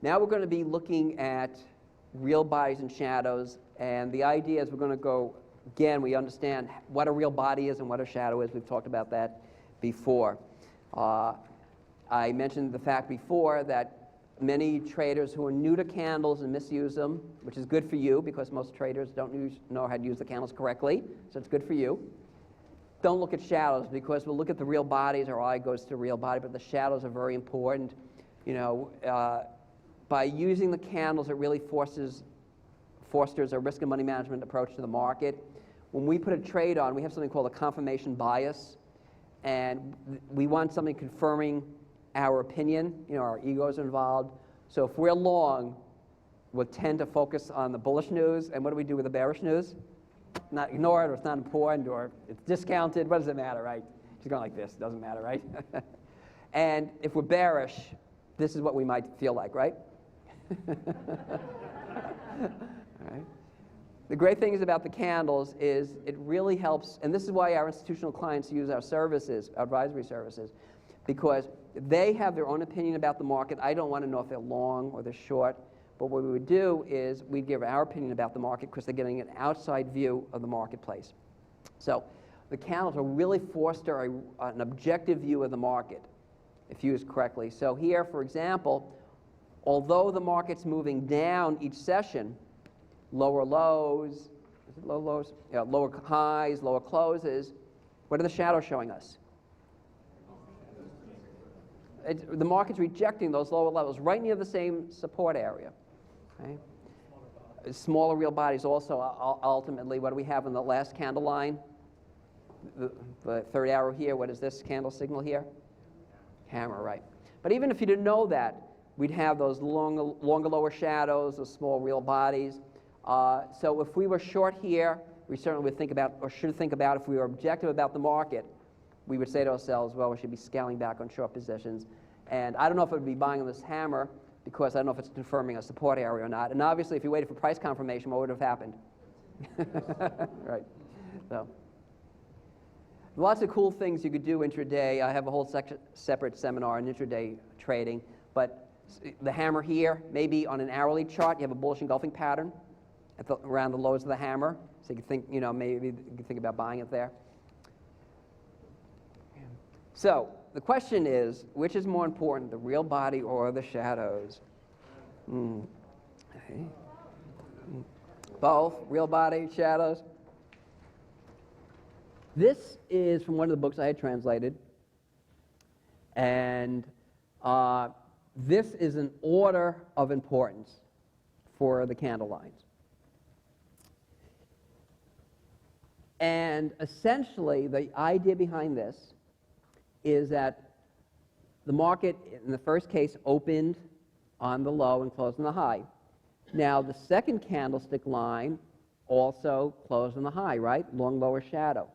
Now we're going to be looking at real bodies and shadows, and the idea is we're going to go, again, we understand what a real body is and what a shadow is. We've talked about that before. I mentioned the fact before that many traders who are new to candles and misuse them, which is good for you because most traders don't know how to use the candles correctly, so it's good for you. Don't look at shadows because we'll look at the real bodies, our eye goes to the real body, but the shadows are very important. You know, by using the candles, it really fosters a risk and money management approach to the market. When we put a trade on, we have something called a confirmation bias, and we want something confirming our opinion. You know, our egos are involved. So if we're long, we'll tend to focus on the bullish news, and what do we do with the bearish news? Not ignore it, or it's not important, or it's discounted. What does it matter, right? She's going like this. It doesn't matter, right? And if we're bearish, this is what we might feel like, right? All right. The great thing is about the candles is it really helps, and this is why our institutional clients use our services, our advisory services, because they have their own opinion about the market. I don't want to know if they're long or they're short, but what we would do is we'd give our opinion about the market because they're getting an outside view of the marketplace. So the candles will really foster an objective view of the market if used correctly. So here, for example, although the market's moving down each session, lower lows, is it low lows? Yeah, lower highs, lower closes, what are the shadows showing us? The market's rejecting those lower levels right near the same support area. Okay? Smaller real bodies also, ultimately, what do we have in the last candle line? The third arrow here, what is this candle signal here? Hammer, right. But even if you didn't know that, we'd have those longer lower shadows, those small real bodies. So if we were short here, we certainly would think about, or should think about, if we were objective about the market, we would say to ourselves, well, we should be scaling back on short positions. And I don't know if it would be buying on this hammer because I don't know if it's confirming a support area or not. And obviously, if you waited for price confirmation, what would have happened? Right. So lots of cool things you could do intraday. I have a whole separate seminar on intraday trading. But the hammer here, maybe on an hourly chart, you have a bullish engulfing pattern around the lows of the hammer. So you can think, you know, maybe you can think about buying it there. So the question is, which is more important, the real body or the shadows? Okay. Both, real body, shadows. This is from one of the books I had translated, and this is an order of importance for the candle lines. And essentially, the idea behind this is that the market, in the first case, opened on the low and closed on the high. Now, the second candlestick line also closed on the high, right? Long lower shadow.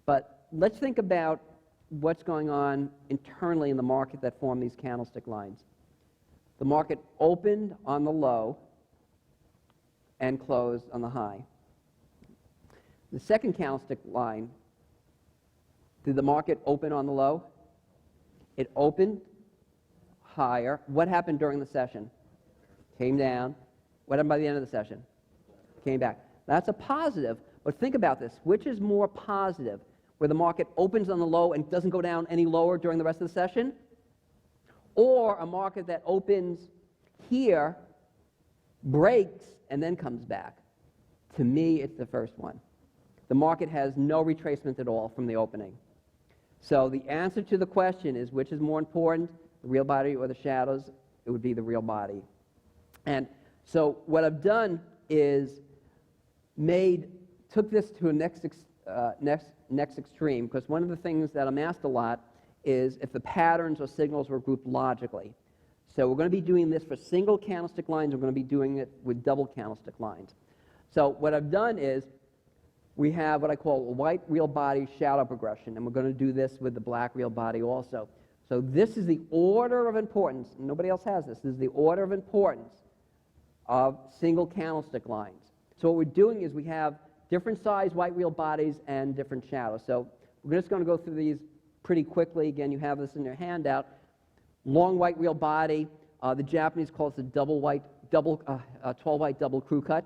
But let's think about what's going on internally in the market that form these candlestick lines. The market opened on the low and closed on the high. The second candlestick line, did the market open on the low? It opened higher. What happened during the session? Came down. What happened by the end of the session? Came back. That's a positive, but think about this. Which is more positive? Where the market opens on the low and doesn't go down any lower during the rest of the session? Or a market that opens here, breaks, and then comes back? To me, it's the first one. The market has no retracement at all from the opening. So the answer to the question is, which is more important, the real body or the shadows? It would be the real body. And so what I've done is took this to a next extreme, because one of the things that I'm asked a lot is if the patterns or signals were grouped logically. So we're going to be doing this for single candlestick lines. We're going to be doing it with double candlestick lines. So what I've done is we have what I call a white real body shadow progression, and we're going to do this with the black real body also. So this is the order of importance. Nobody else has this. This is the order of importance of single candlestick lines. So what we're doing is we have different size white real bodies and different shadows. So we're just going to go through these pretty quickly. Again, you have this in your handout. Long white real body. The Japanese call it the 12 white double crew cut.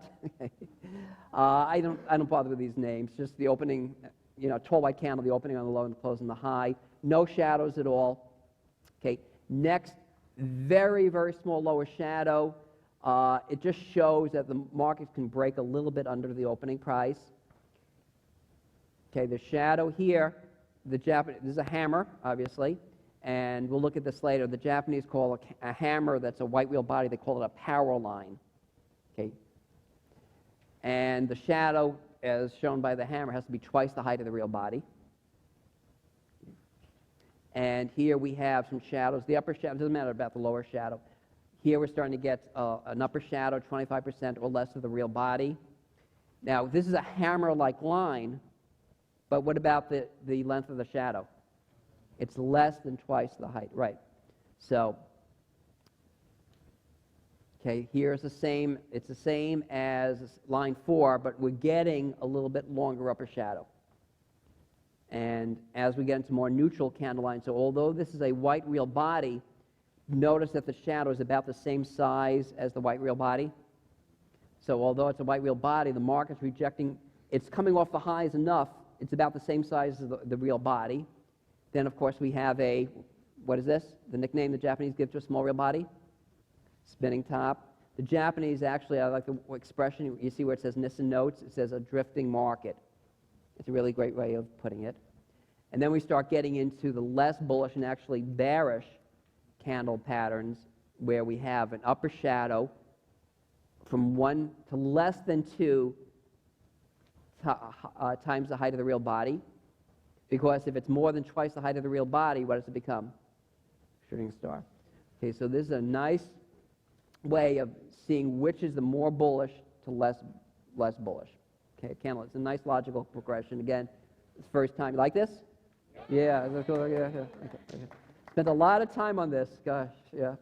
I don't bother with these names. Just the opening, 12 white candle, the opening on the low and the close on the high. No shadows at all. Okay. Next, very, very small lower shadow. It just shows that the market can break a little bit under the opening price. Okay, the shadow here, this is a hammer, obviously, and we'll look at this later. The Japanese call a hammer that's a white wheel body, they call it a power line. Okay, and the shadow, as shown by the hammer, has to be twice the height of the real body. And here we have some shadows. The upper shadow, doesn't matter about the lower shadow. Here we're starting to get an upper shadow, 25% or less of the real body. Now, this is a hammer-like line, but what about the length of the shadow? It's less than twice the height, right. So, okay, here's the same, it's the same as line 4, but we're getting a little bit longer upper shadow. And as we get into more neutral candle lines, so although this is a white real body, notice that the shadow is about the same size as the white real body. So although it's a white real body, the market's rejecting, it's coming off the highs enough, it's about the same size as the real body. Then, of course, we have what is this? The nickname the Japanese give to a small real body? Spinning top. The Japanese, actually, I like the expression, you see where it says Nissen notes, it says a drifting market. It's a really great way of putting it. And then we start getting into the less bullish and actually bearish candle patterns where we have an upper shadow from 1 to less than 2 times the height of the real body. Because if it's more than twice the height of the real body, what does it become? Shooting star. Okay, so this is a nice way of seeing which is the more bullish to less bullish. Okay, candle. It's a nice logical progression. Again, it's the first time. You like this? Yeah. Okay. Spent a lot of time on this. Gosh, yeah.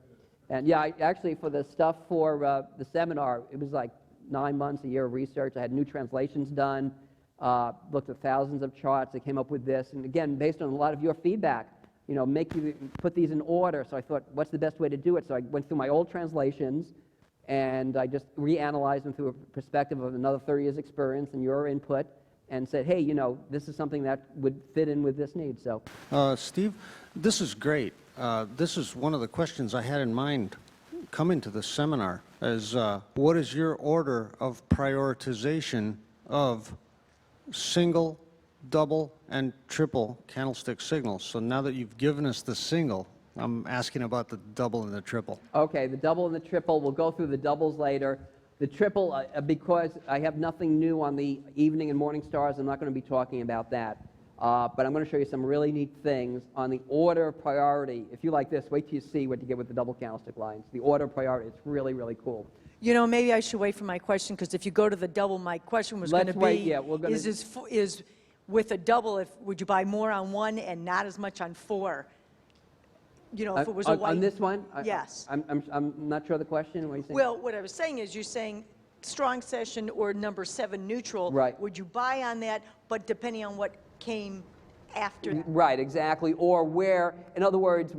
And yeah, actually for the stuff for the seminar, it was like 9 months, a year of research. I had new translations done. Looked at thousands of charts. I came up with this, and again, based on a lot of your feedback, make you put these in order. So I thought, what's the best way to do it? So I went through my old translations, and I just reanalyzed them through a perspective of another 30 years' experience and your input, and said, hey, this is something that would fit in with this need. So, Steve, this is great. This is one of the questions I had in mind coming to the seminar. Is what is your order of prioritization of single, double, and triple candlestick signals? So now that you've given us the single, I'm asking about the double and the triple. Okay, the double and the triple. We'll go through the doubles later. The triple, because I have nothing new on the evening and morning stars, I'm not going to be talking about that. But I'm going to show you some really neat things on the order of priority. If you like this, wait till you see what you get with the double candlestick lines. The order of priority, it's really, really cool. Maybe I should wait for my question, because if you go to the double, my question was going to be, yeah, is with a double, would you buy more on 1 and not as much on 4? If it was a white... On this one? Yes. I'm not sure of the question. What are you saying? Well, what I was saying is, you're saying strong session or number 7 neutral. Right. Would you buy on that, but depending on what came after that? Right, exactly. Or where, in other words,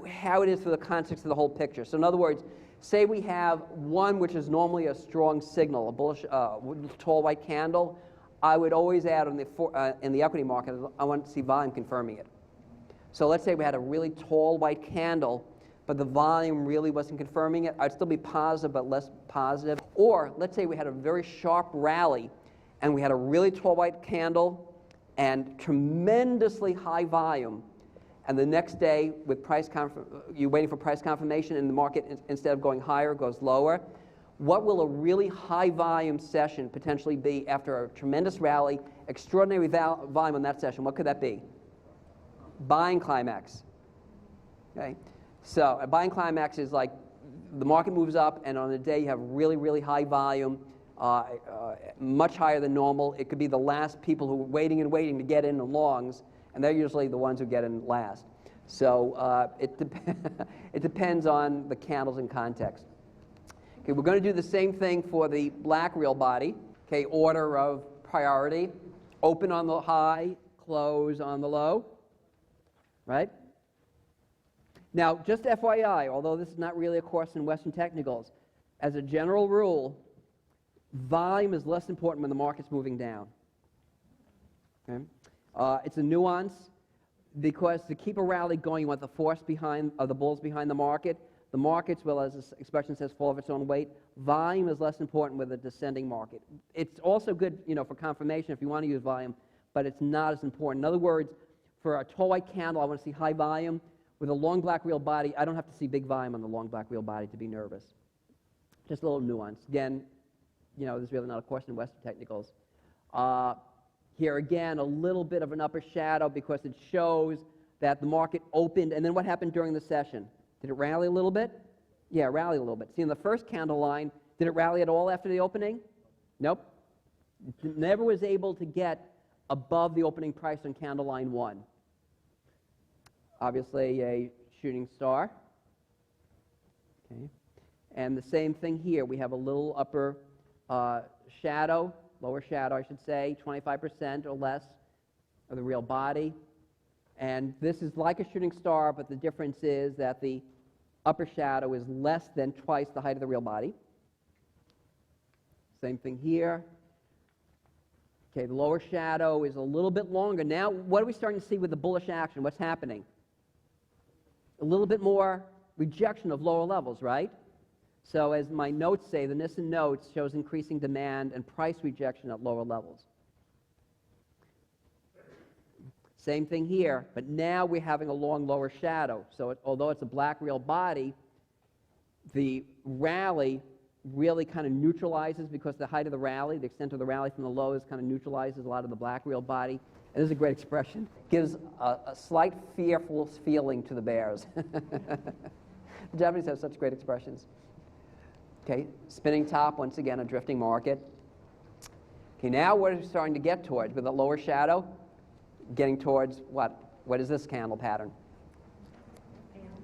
how it is for the context of the whole picture. So in other words, say we have one which is normally a strong signal, a bullish, tall white candle. I would always add in the equity market, I want to see volume confirming it. So let's say we had a really tall white candle, but the volume really wasn't confirming it. I'd still be positive, but less positive. Or let's say we had a very sharp rally, and we had a really tall white candle and tremendously high volume. And the next day, with you're waiting for price confirmation, and the market, instead of going higher, goes lower. What will a really high volume session potentially be after a tremendous rally, extraordinary volume on that session? What could that be? Buying climax. Okay, so a buying climax is like the market moves up, and on a day you have really, really high volume, much higher than normal. It could be the last people who are waiting and waiting to get in the longs, and they're usually the ones who get in last. So it depends on the candles and context. Okay, we're going to do the same thing for the black real body. Okay, order of priority. Open on the high, close on the low. Right? Now, just FYI, although this is not really a course in Western technicals, as a general rule, volume is less important when the market's moving down. Okay? It's a nuance because to keep a rally going, you want the force behind, the bulls behind the market. The markets will, as this expression says, fall of its own weight. Volume is less important with a descending market. It's also good, for confirmation if you want to use volume, but it's not as important. In other words, for a tall white candle, I want to see high volume. With a long black real body, I don't have to see big volume on the long black real body to be nervous. Just a little nuance. Again, there's really not a course in Western technicals. Here again, a little bit of an upper shadow because it shows that the market opened, and then what happened during the session? Did it rally a little bit? Yeah, rally a little bit. See, in the first candle line, did it rally at all after the opening? Nope. It never was able to get above the opening price on candle line 1. Obviously a shooting star. Okay. And the same thing here. We have a little upper shadow, lower shadow I should say, 25% or less of the real body. And this is like a shooting star, but the difference is that the upper shadow is less than twice the height of the real body. Same thing here. Okay, the lower shadow is a little bit longer. Now, what are we starting to see with the bullish action? What's happening? A little bit more rejection of lower levels, right? So as my notes say, the Nissen notes shows increasing demand and price rejection at lower levels. Same thing here, but now we're having a long lower shadow. So although it's a black real body, the rally really kind of neutralizes because the height of the rally, the extent of the rally from the lows kind of neutralizes a lot of the black real body. And this is a great expression. Gives a slight fearful feeling to the bears. The Japanese have such great expressions. Okay, spinning top, once again, a drifting market. Okay, now we're starting to get towards, with a lower shadow, getting towards what? What is this candle pattern?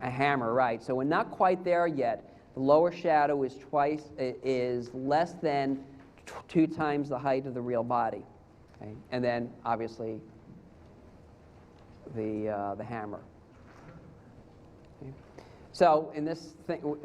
A hammer, right. So we're not quite there yet. The lower shadow is less than 2 times the height of the real body. Okay? And then, obviously, the hammer. Okay? So in this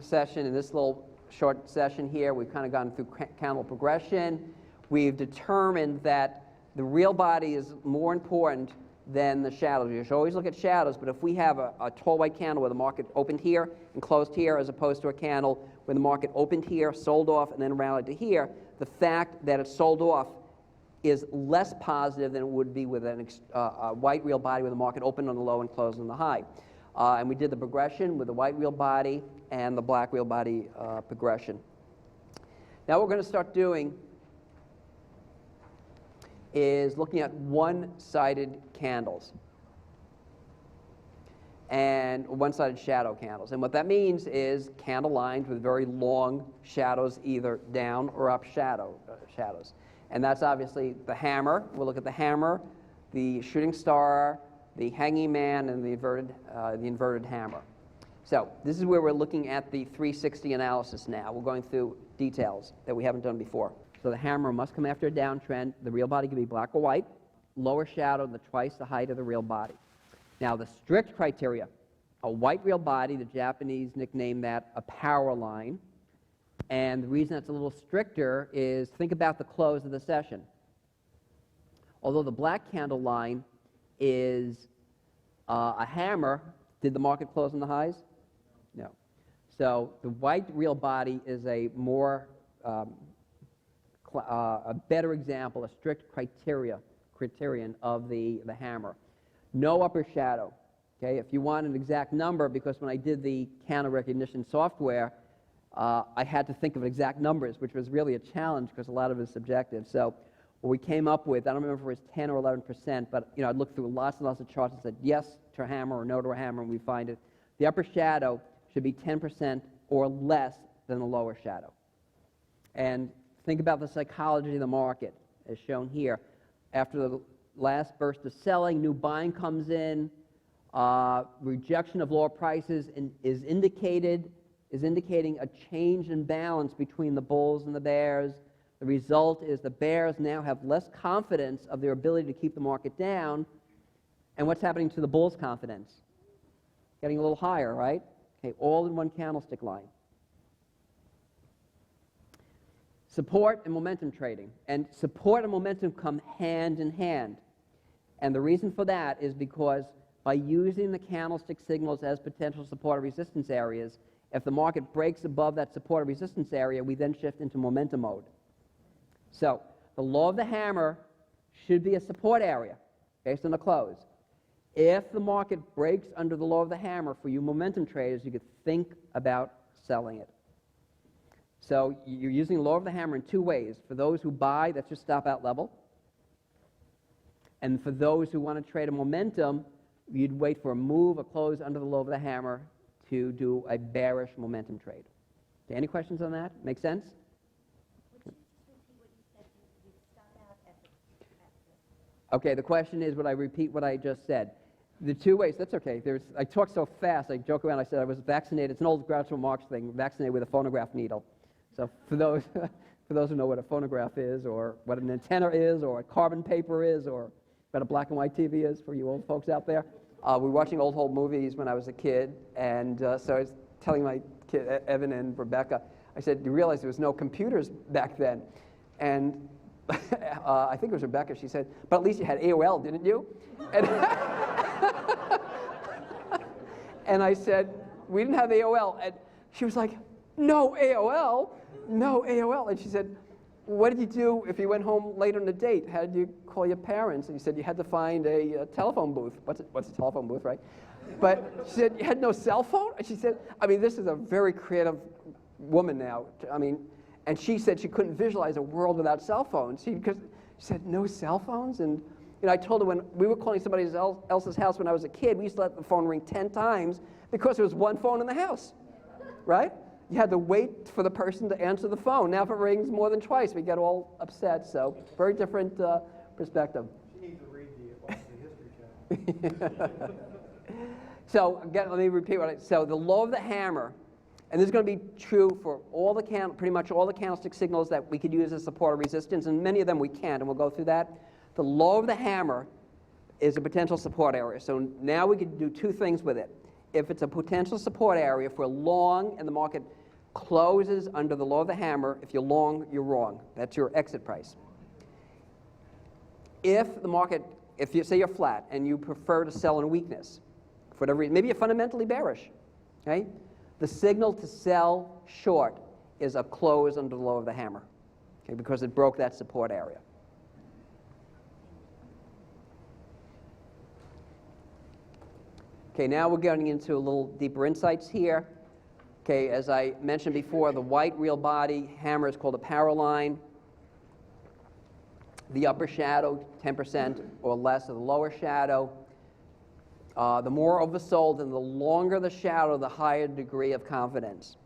session, in this little short session here, we've kind of gone through candle progression. We've determined that the real body is more important than the shadows. You should always look at shadows, but if we have a tall white candle where the market opened here and closed here, as opposed to a candle where the market opened here, sold off, and then rallied to here, the fact that it sold off is less positive than it would be with a white real body where the market opened on the low and closed on the high. And we did the progression with the white real body and the black real body progression. Now what we're going to start doing is looking at one-sided candles and one-sided shadow candles. And what that means is candle lines with very long shadows, either down or up shadows. And that's obviously the hammer. We'll look at the hammer, the shooting star, the hanging man, and the inverted hammer. So this is where we're looking at the 360 analysis now. We're going through details that we haven't done before. So the hammer must come after a downtrend. The real body can be black or white. Lower shadow, twice the height of the real body. Now the strict criteria, a white real body, the Japanese nickname that a power line. And the reason that's a little stricter is think about the close of the session. Although the black candle line is a hammer, did the market close on the highs? No. So the white real body is a more a better example, a strict criterion of the hammer. No upper shadow. Okay, if you want an exact number, because when I did the candle recognition software, I had to think of exact numbers, which was really a challenge because a lot of it is subjective. So what we came up with, I don't remember if it was 10 or 11%, but I'd looked through lots and lots of charts and said yes to a hammer or no to a hammer, and we find it. The upper shadow should be 10% or less than the lower shadow. And think about the psychology of the market, as shown here. After the last burst of selling, new buying comes in, rejection of lower prices is indicating a change in balance between the bulls and the bears. The result is the bears now have less confidence of their ability to keep the market down. And what's happening to the bulls' confidence? getting a little higher, right? Okay, all in one candlestick line. Support and momentum trading. And support and momentum come hand in hand. And the reason for that is because by using the candlestick signals as potential support or resistance areas, if the market breaks above that support or resistance area, we then shift into momentum mode. So the law of the hammer should be a support area based on the close. If the market breaks under the law of the hammer, for you momentum traders, you could think about selling it. So you're using the law of the hammer in two ways. For those who buy, that's your stop out level. And for those who want to trade a momentum, you'd wait for a move, a close under the law of the hammer to do a bearish momentum trade. Okay, any questions on that? Make sense? Okay, the question is, would I repeat what I just said? The two ways, that's okay. I talk so fast, I joke around, I said I was vaccinated. It's an old Groucho Marx thing, vaccinated with a phonograph needle. So for those who know what a phonograph is, or what an antenna is, or what carbon paper is, or what a black and white TV is for you old folks out there. We were watching old movies when I was a kid, and so I was telling my kid, Evan and Rebecca, I said, you realize there was no computers back then? And I think it was Rebecca, she said, but at least you had AOL, didn't you? And, and I said, we didn't have AOL. And she was like, no AOL? No AOL. And she said, what did you do if you went home late on a date? How did you call your parents? And he said, you had to find a telephone booth. What's a telephone booth, right? But she said, you had no cell phone? And she said, I mean, this is a very creative woman now. I mean, and she said she couldn't visualize a world without cell phones. She said, no cell phones? And I told her when we were calling somebody else's house when I was a kid, we used to let the phone ring 10 times because there was one phone in the house, right? You had to wait for the person to answer the phone. Now if it rings more than twice, we get all upset. So very different perspective. She needs to read the History Channel. So again, let me repeat so the law of the hammer, and this is going to be true for all the pretty much all the candlestick signals that we could use as support or resistance, and many of them we can't, and we'll go through that. The law of the hammer is a potential support area. So now we can do two things with it. If it's a potential support area, if we're long and the market closes under the law of the hammer, if you're long, you're wrong. That's your exit price. If the market, if you say you're flat and you prefer to sell in a weakness, for whatever reason, maybe you're fundamentally bearish, okay? The signal to sell short is a close under the law of the hammer, okay, because it broke that support area. Okay, now we're getting into a little deeper insights here. Okay, as I mentioned before, the white real body hammer is called a power line. The upper shadow, 10% or less of the lower shadow. The more oversold and the longer the shadow, the higher degree of confidence.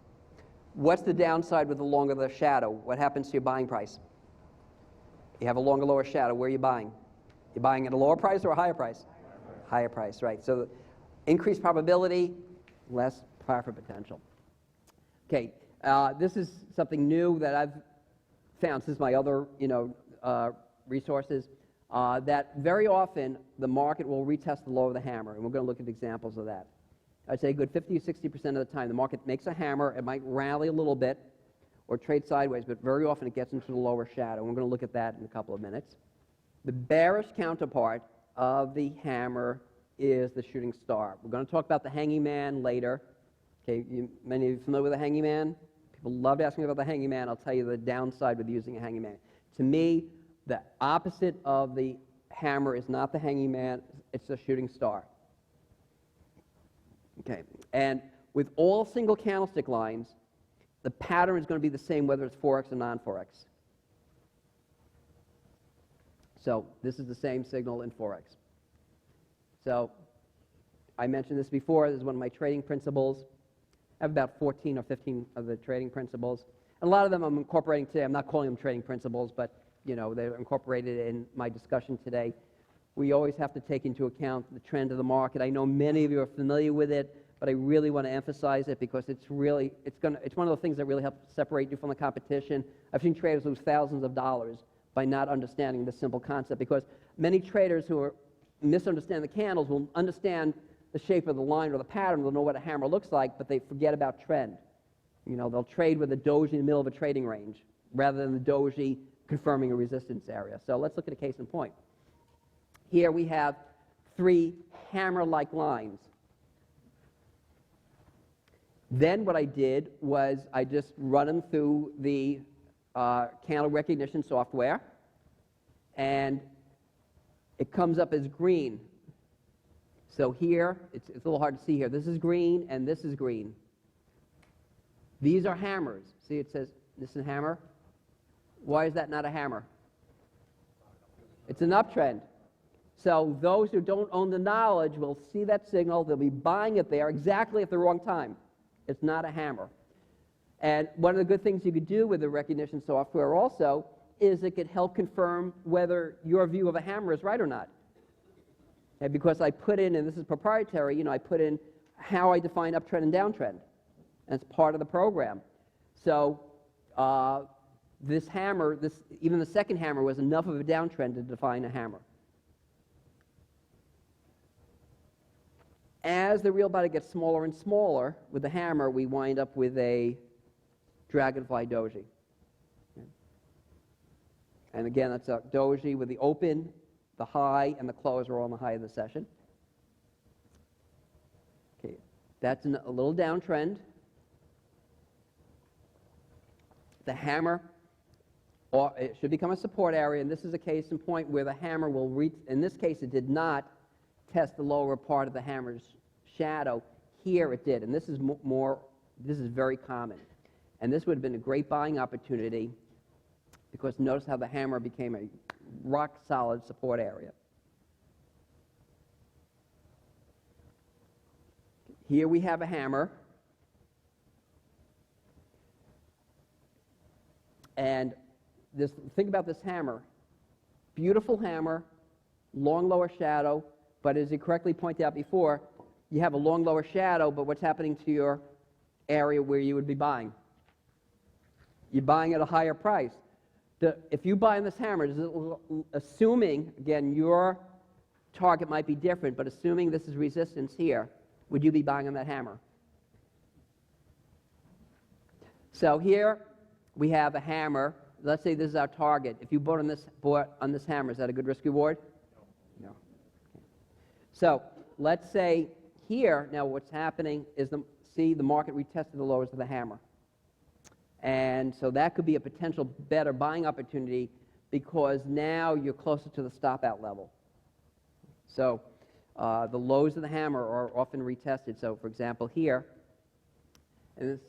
What's the downside with the longer the shadow? What happens to your buying price? You have a longer, lower shadow. Where are you buying? You're buying at a lower price or a higher price? Higher price, right. So increased probability, less profit potential. Okay, this is something new that I've found. This is my other, resources. That very often the market will retest the law of the hammer, and we're going to look at examples of that. I'd say a good 50 or 60% of the time the market makes a hammer. It might rally a little bit or trade sideways, but very often it gets into the lower shadow, and we're going to look at that in a couple of minutes. The bearish counterpart of the hammer is the shooting star. We're going to talk about the hanging man later. Okay, many of you familiar with the hanging man? People love asking about the hanging man. I'll tell you the downside with using a hanging man. To me, the opposite of the hammer is not the hanging man, it's the shooting star. Okay, and with all single candlestick lines, the pattern is going to be the same whether it's Forex or non-Forex. So this is the same signal in Forex. So I mentioned this before. This is one of my trading principles. I have about 14 or 15 of the trading principles. And a lot of them I'm incorporating today. I'm not calling them trading principles, but they're incorporated in my discussion today. We always have to take into account the trend of the market. I know many of you are familiar with it, but I really want to emphasize it because it's one of the things that really helps separate you from the competition. I've seen traders lose thousands of dollars by not understanding this simple concept, because many traders who misunderstand the candles will understand the shape of the line or the pattern, they'll know what a hammer looks like, but they forget about trend. You know, they'll trade with a doji in the middle of a trading range rather than the doji confirming a resistance area. So let's look at a case in point. Here we have 3 hammer-like lines. Then what I did was I just run them through the candle recognition software, and it comes up as green. So here, it's a little hard to see here. This is green, and this is green. These are hammers. See, it says this is a hammer. Why is that not a hammer? It's an uptrend. So those who don't own the knowledge will see that signal. They'll be buying it there exactly at the wrong time. It's not a hammer. And one of the good things you could do with the recognition software also is it could help confirm whether your view of a hammer is right or not. And because I put in, and this is proprietary, you know, I put in how I define uptrend and downtrend. And it's part of the program. So this hammer, even the second hammer was enough of a downtrend to define a hammer. As the real body gets smaller and smaller, with the hammer, we wind up with a dragonfly doji. Okay. And again, that's a doji with the open, the high, and the close are all on the high of the session. Okay, that's a little downtrend. The hammer, it should become a support area, and this is a case in point where the hammer will reach, in this case it did not test the lower part of the hammer's shadow. Here it did, and this is this is very common. And this would have been a great buying opportunity because notice how the hammer became a rock-solid support area. Here we have a hammer. And think about this hammer. Beautiful hammer, long lower shadow, but as you correctly pointed out before, you have a long lower shadow, but what's happening to your area where you would be buying? You're buying at a higher price. If you buy in this hammer, assuming, again, your target might be different, but assuming this is resistance here, would you be buying on that hammer? So here we have a hammer. Let's say this is our target. If you bought on this hammer, is that a good risk reward? No. Okay. So let's say here, now what's happening is the market retested the lows of the hammer. And so that could be a potential better buying opportunity because now you're closer to the stop out level. So the lows of the hammer are often retested. So for example here, and this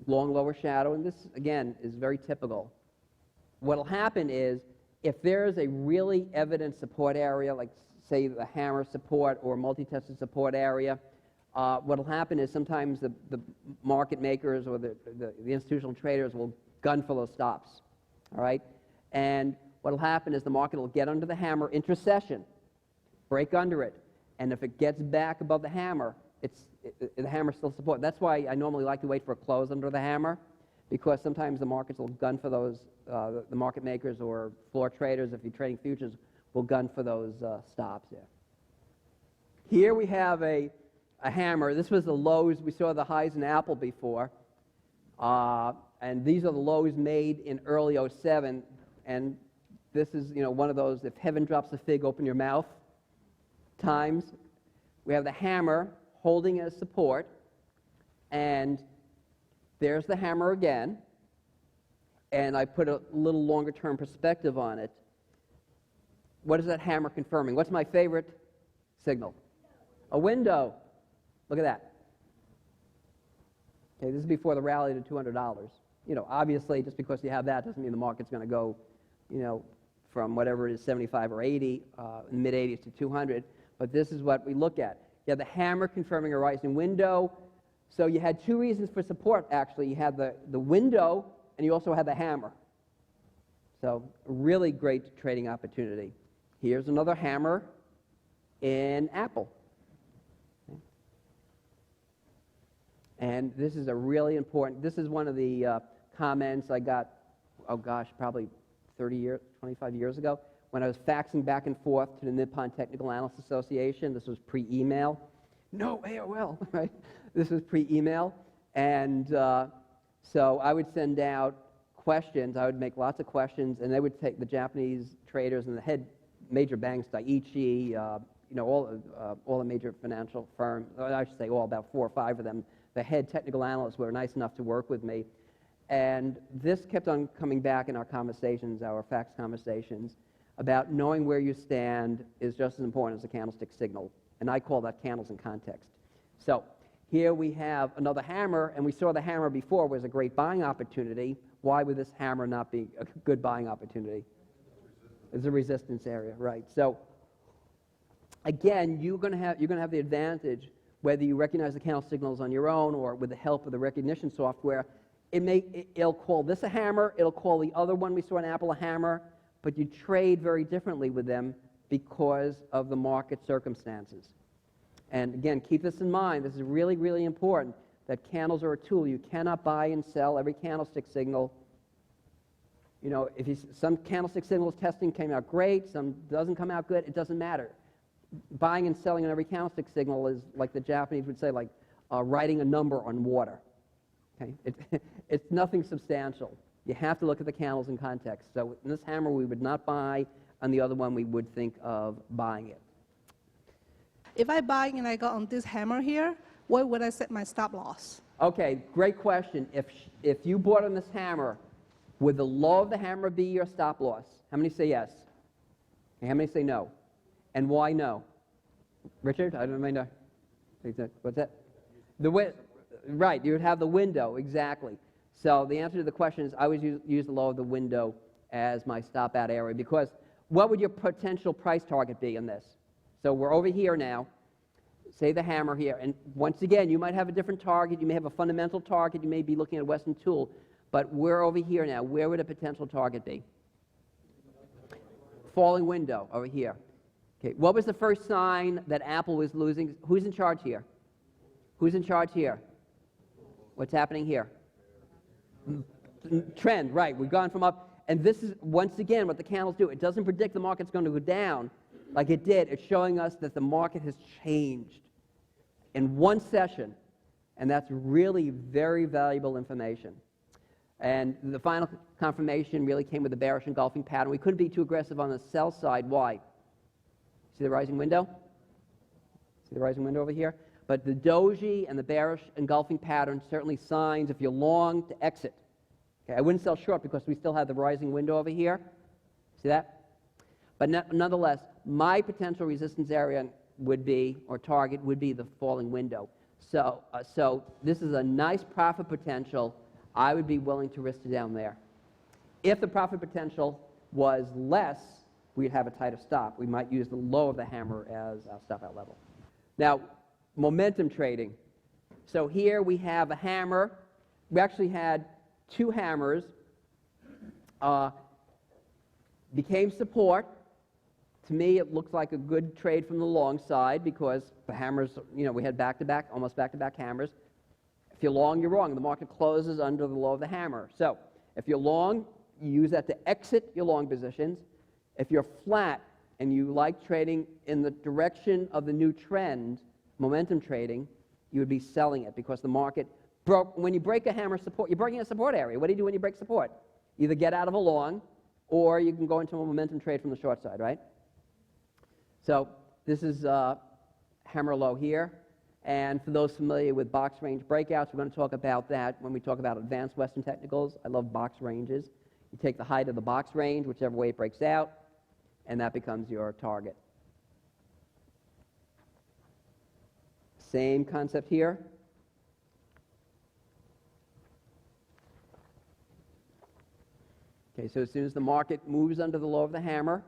long lower shadow, and this again is very typical. What will happen is if there is a really evident support area, like say the hammer support or multi-tested support area, what will happen is sometimes the market makers or the institutional traders will gun for those stops, all right? And what will happen is the market will get under the hammer intra-session, break under it, and if it gets back above the hammer, the hammer still support. That's why I normally like to wait for a close under the hammer, because sometimes the markets will gun for those, the market makers or floor traders, if you're trading futures, will gun for those stops there. Here we have a hammer. This was the lows. We saw the highs in Apple before. And these are the lows made in early '07. And this is, you know, one of those, if heaven drops a fig, open your mouth times. We have the hammer holding as support. And there's the hammer again. And I put a little longer term perspective on it. What is that hammer confirming? What's my favorite signal? A window. Look at that. Okay, this is before the rally to $200. You know, obviously, just because you have that doesn't mean the market's going to go, you know, from whatever it is, 75 or 80, mid-80s to 200. But this is what we look at. You have the hammer confirming a rising window. So you had two reasons for support, actually. You had the window, and you also had the hammer. So a really great trading opportunity. Here's another hammer in Apple. And this is a really important, this is one of the comments I got, oh gosh, probably 30 years, 25 years ago, when I was faxing back and forth to the Nippon Technical Analysts Association. This was pre-email. No AOL, right? This was pre-email. And so I would send out questions. I would make lots of questions, and they would take the Japanese traders and the head major banks, Daiichi, all the major financial firms, I should say all, about 4 or 5 of them, the head technical analysts were nice enough to work with me. And this kept on coming back in our conversations, our fax conversations, about knowing where you stand is just as important as the candlestick signal. And I call that candles in context. So here we have another hammer, and we saw the hammer before was a great buying opportunity. Why would this hammer not be a good buying opportunity? It's a resistance area, right? So again, you're going to have the advantage, whether you recognize the candle signals on your own or with the help of the recognition software. It'll call this a hammer, it'll call the other one we saw in Apple a hammer, but you trade very differently with them because of the market circumstances. And again, keep this in mind. This is really, really important, that candles are a tool. You cannot buy and sell every candlestick signal. You know, some candlestick signals testing came out great, some doesn't come out good, it doesn't matter. Buying and selling on every candlestick signal is, like the Japanese would say, like writing a number on water. Okay? It's nothing substantial. You have to look at the candles in context. So in this hammer we would not buy, on the other one we would think of buying it. If I buy and I go on this hammer here, where would I set my stop loss? Okay, great question. If you bought on this hammer, would the low of the hammer be your stop loss? How many say yes? Okay, how many say no? And why no? Richard, I don't know. What's that? Right, you would have the window, exactly. So the answer to the question is I would use the low of the window as my stop out area, because what would your potential price target be in this? So we're over here now, say the hammer here, and once again, you might have a different target, you may have a fundamental target, you may be looking at a Western tool, but we're over here now. Where would a potential target be? Falling window over here. Okay, what was the first sign that Apple was losing? Who's in charge here? Who's in charge here? What's happening here? Trend, right. We've gone from up, and this is, once again, what the candles do. It doesn't predict the market's going to go down like it did. It's showing us that the market has changed in one session, and that's really very valuable information. And the final confirmation really came with the bearish engulfing pattern. We couldn't be too aggressive on the sell side. Why? See the rising window? See the rising window over here? But the doji and the bearish engulfing pattern certainly signs, if you're long, to exit. Okay, I wouldn't sell short because we still have the rising window over here. See that? But nonetheless, my potential resistance area would be, or target would be, the falling window. So this is a nice profit potential. I would be willing to risk it down there. If the profit potential was less, we'd have a tighter stop. We might use the low of the hammer as our stop out level. Now, momentum trading. So here we have a hammer. We actually had 2 hammers. Became support. To me, it looks like a good trade from the long side because the hammers, we had back-to-back, almost back-to-back hammers. If you're long, you're wrong. The market closes under the low of the hammer. So if you're long, you use that to exit your long positions. If you're flat and you like trading in the direction of the new trend, momentum trading, you would be selling it because the market broke. When you break a hammer support, you're breaking a support area. What do you do when you break support? Either get out of a long, or you can go into a momentum trade from the short side, right? So this is hammer low here. And for those familiar with box range breakouts, we're going to talk about that when we talk about advanced Western technicals. I love box ranges. You take the height of the box range, whichever way it breaks out, and that becomes your target. Same concept here. Okay, so as soon as the market moves under the low of the hammer,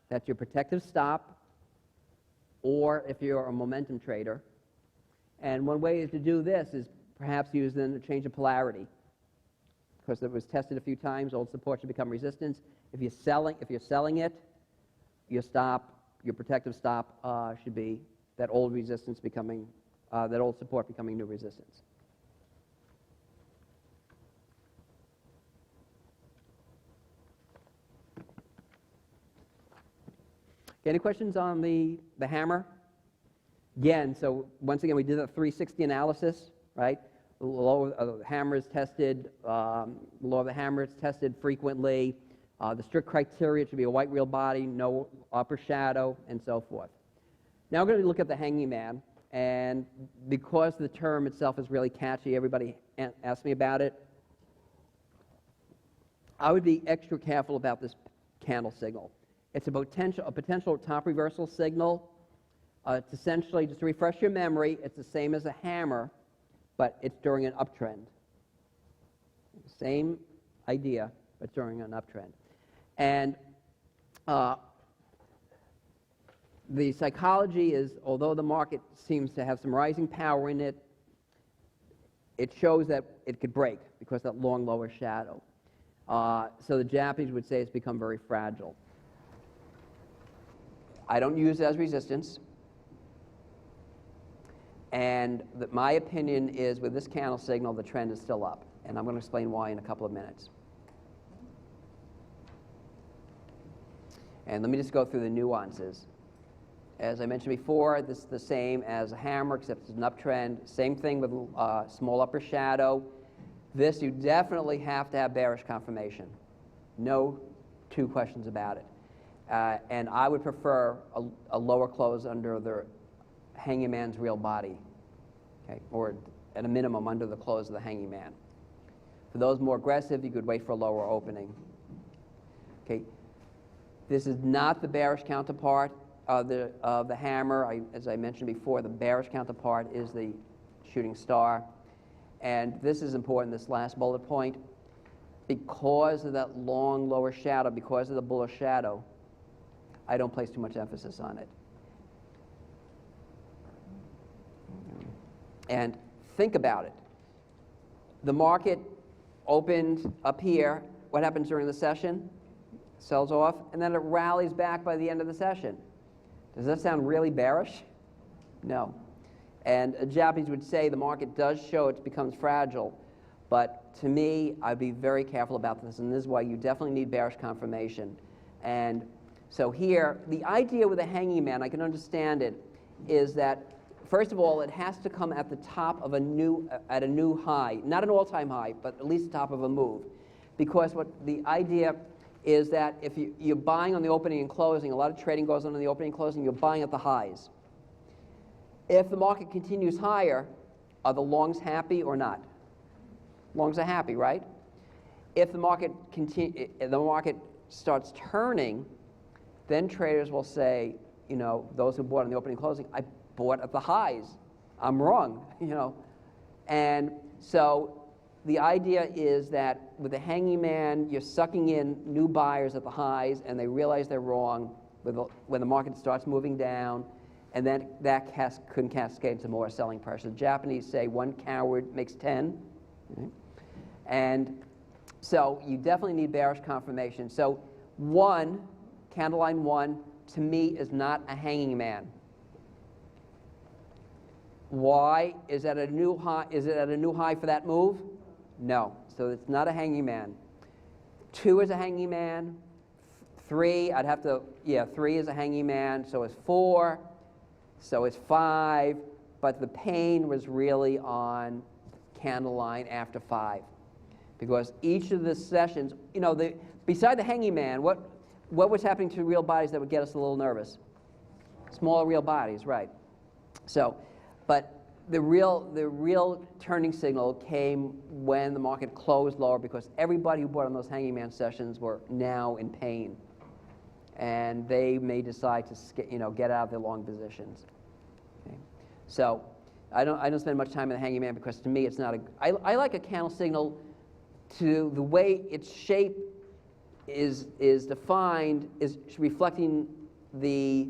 that's your protective stop, or if you're a momentum trader. And one way to do this is perhaps use then a change of polarity. Because it was tested a few times, old support should become resistance. If you're selling it, your stop, your protective stop should be that old resistance becoming, that old support becoming new resistance. Any questions on the hammer? Again, so once again, we did a 360 analysis, right? The lower the hammer is tested, the lower the hammer is tested frequently. The strict criteria should be a white real body, no upper shadow, and so forth. Now we're going to look at the hanging man, and because the term itself is really catchy, everybody asks me about it. I would be extra careful about this candle signal. It's a potential top reversal signal. It's essentially, just to refresh your memory, it's the same as a hammer, but it's during an uptrend. Same idea, but during an uptrend. And the psychology is, although the market seems to have some rising power in it, it shows that it could break because of that long lower shadow. So the Japanese would say it's become very fragile. I don't use it as resistance. And my opinion is with this candle signal, the trend is still up. And I'm going to explain why in a couple of minutes. And let me just go through the nuances. As I mentioned before, this is the same as a hammer, except it's an uptrend. Same thing with small upper shadow. This, you definitely have to have bearish confirmation. No two questions about it. And I would prefer a lower close under the hanging man's real body, okay? Or at a minimum under the close of the hanging man. For those more aggressive, you could wait for a lower opening. Okay. This is not the bearish counterpart of the hammer. As I mentioned before, the bearish counterpart is the shooting star. And this is important, this last bullet point. Because of that long lower shadow, because of the bullish shadow, I don't place too much emphasis on it. And think about it. The market opened up here. What happens during the session? Sells off, and then it rallies back by the end of the session. Does that sound really bearish? No. And Japanese would say the market does show it becomes fragile. But to me, I'd be very careful about this, and this is why you definitely need bearish confirmation. And so here, the idea with a hanging man, I can understand it, is that first of all, it has to come at the top of a new high, not an all-time high, but at least the top of a move, because what the idea is that if you're buying on the opening and closing, a lot of trading goes on in the opening and closing, you're buying at the highs. If the market continues higher, are the longs happy or not? Longs are happy, right? If the market starts turning, then traders will say, you know, those who bought on the opening and closing, I bought at the highs. I'm wrong, you know. And so the idea is that with the hanging man, you're sucking in new buyers at the highs, and they realize they're wrong when the market starts moving down, and then that can cascade into more selling pressure. The Japanese say one coward makes 10. Okay? And so you definitely need bearish confirmation. So candle line 1, to me, is not a hanging man. Why? Is it at a new high for that move? No. So it's not a hanging man. 2 is a hanging man. 3, 3 is a hanging man. So is 4. So is 5. But the pain was really on candle line after 5. Because each of the sessions, you know, beside the hanging man, what was happening to real bodies that would get us a little nervous? Smaller real bodies, right. So, but the real turning signal came when the market closed lower, because everybody who bought on those hanging man sessions were now in pain, and they may decide to get out of their long positions. Okay. So I don't spend much time on the hanging man, because to me it's not I like a candle signal to the way its shape is defined, is reflecting the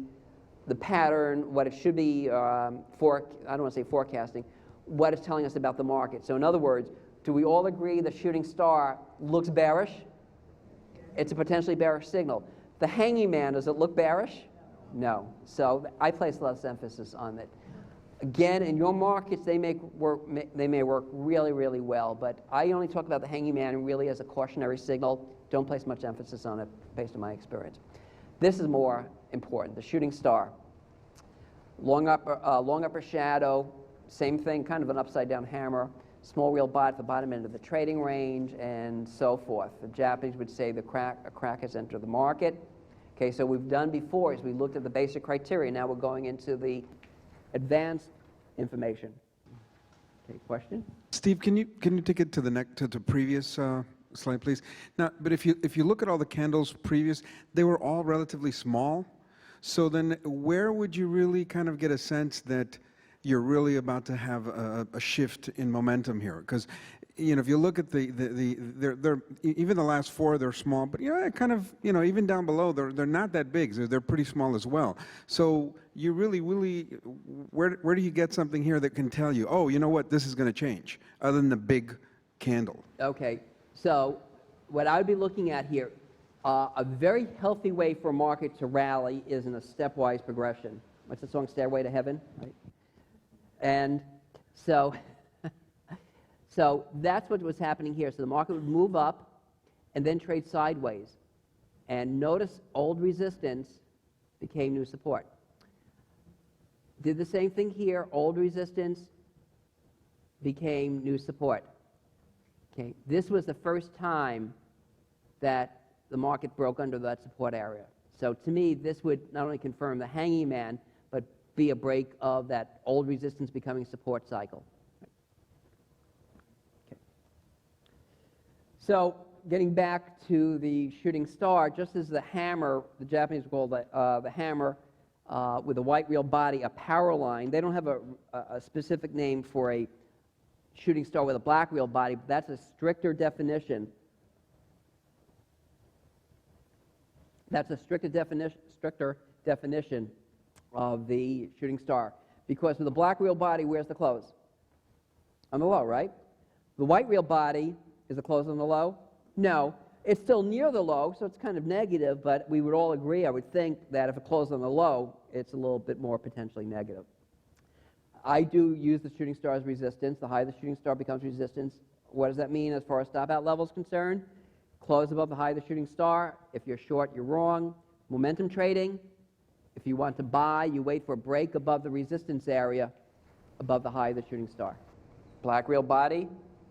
pattern, what it should be, I don't want to say forecasting, what it's telling us about the market. So in other words, do we all agree the shooting star looks bearish? It's a potentially bearish signal. The hanging man, does it look bearish? No. So I place less emphasis on it. Again, in your markets, they may work really, really well, but I only talk about the hanging man really as a cautionary signal. Don't place much emphasis on it based on my experience. This is more important. The shooting star. Long upper shadow, same thing, kind of an upside down hammer. Small wheel body at the bottom end of the trading range, and so forth. The Japanese would say a crack has entered the market. Okay, so we've done before is we looked at the basic criteria. Now we're going into the advanced information. Okay, question? Steve, can you take it to the next to previous slide, please? Now, but if you look at all the candles previous, they were all relatively small. So then, where would you really kind of get a sense that you're really about to have a shift in momentum here? Because if you look at they're even the last four, they're small, but kind of even down below, they're not that big. They're pretty small as well. So you really, where do you get something here that can tell you, oh, you know what, this is going to change, other than the big candle? Okay, so what I would be looking at here, a very healthy way for a market to rally is in a stepwise progression. What's the song, Stairway to Heaven? Right? And so, so that's what was happening here. So the market would move up and then trade sideways. And notice old resistance became new support. Did the same thing here. Old resistance became new support. Okay, this was the first time that the market broke under that support area. So to me, this would not only confirm the hanging man, but be a break of that old resistance becoming support cycle. Okay. So getting back to the shooting star, just as the hammer, the Japanese call the hammer with a white wheel body, a power line, they don't have a specific name for a shooting star with a black wheel body, but that's a stricter definition. That's a stricter definition of the shooting star. Because with a black wheel body, where's the close? On the low, right? The white wheel body, is the close on the low? No. It's still near the low, so it's kind of negative, but we would all agree, I would think, that if it closed on the low, it's a little bit more potentially negative. I do use the shooting star as resistance. The higher the shooting star becomes resistance. What does that mean as far as stop-out level is concerned? Close above the high of the shooting star. If you're short, you're wrong. Momentum trading, if you want to buy, you wait for a break above the resistance area above the high of the shooting star. Black wheel body,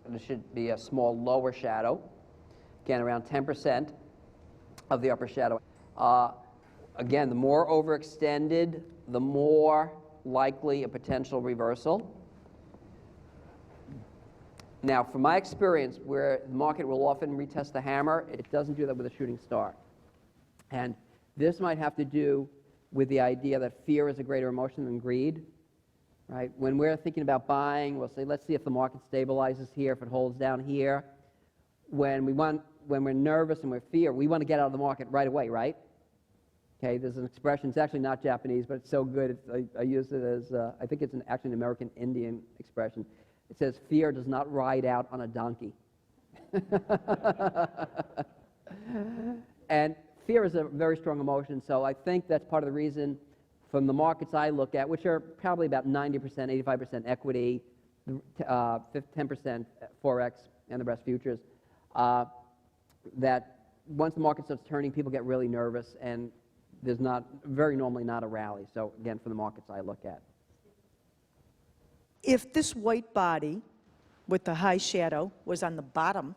there should be a small lower shadow. Again, around 10% of the upper shadow. Again, the more overextended, the more likely a potential reversal. Now, from my experience, where the market will often retest the hammer, it doesn't do that with a shooting star. And this might have to do with the idea that fear is a greater emotion than greed. Right? When we're thinking about buying, we'll say, let's see if the market stabilizes here, if it holds down here. When we're nervous and we're fear, we want to get out of the market right away, right? Okay, there's an expression, it's actually not Japanese, but it's so good, I use it as, I think it's actually an American Indian expression. It says, fear does not ride out on a donkey. And fear is a very strong emotion, so I think that's part of the reason from the markets I look at, which are probably about 90%, 85% equity, 10% Forex, and the rest futures, that once the market starts turning, people get really nervous, and there's very normally not a rally. So again, for the markets I look at. If this white body with the high shadow was on the bottom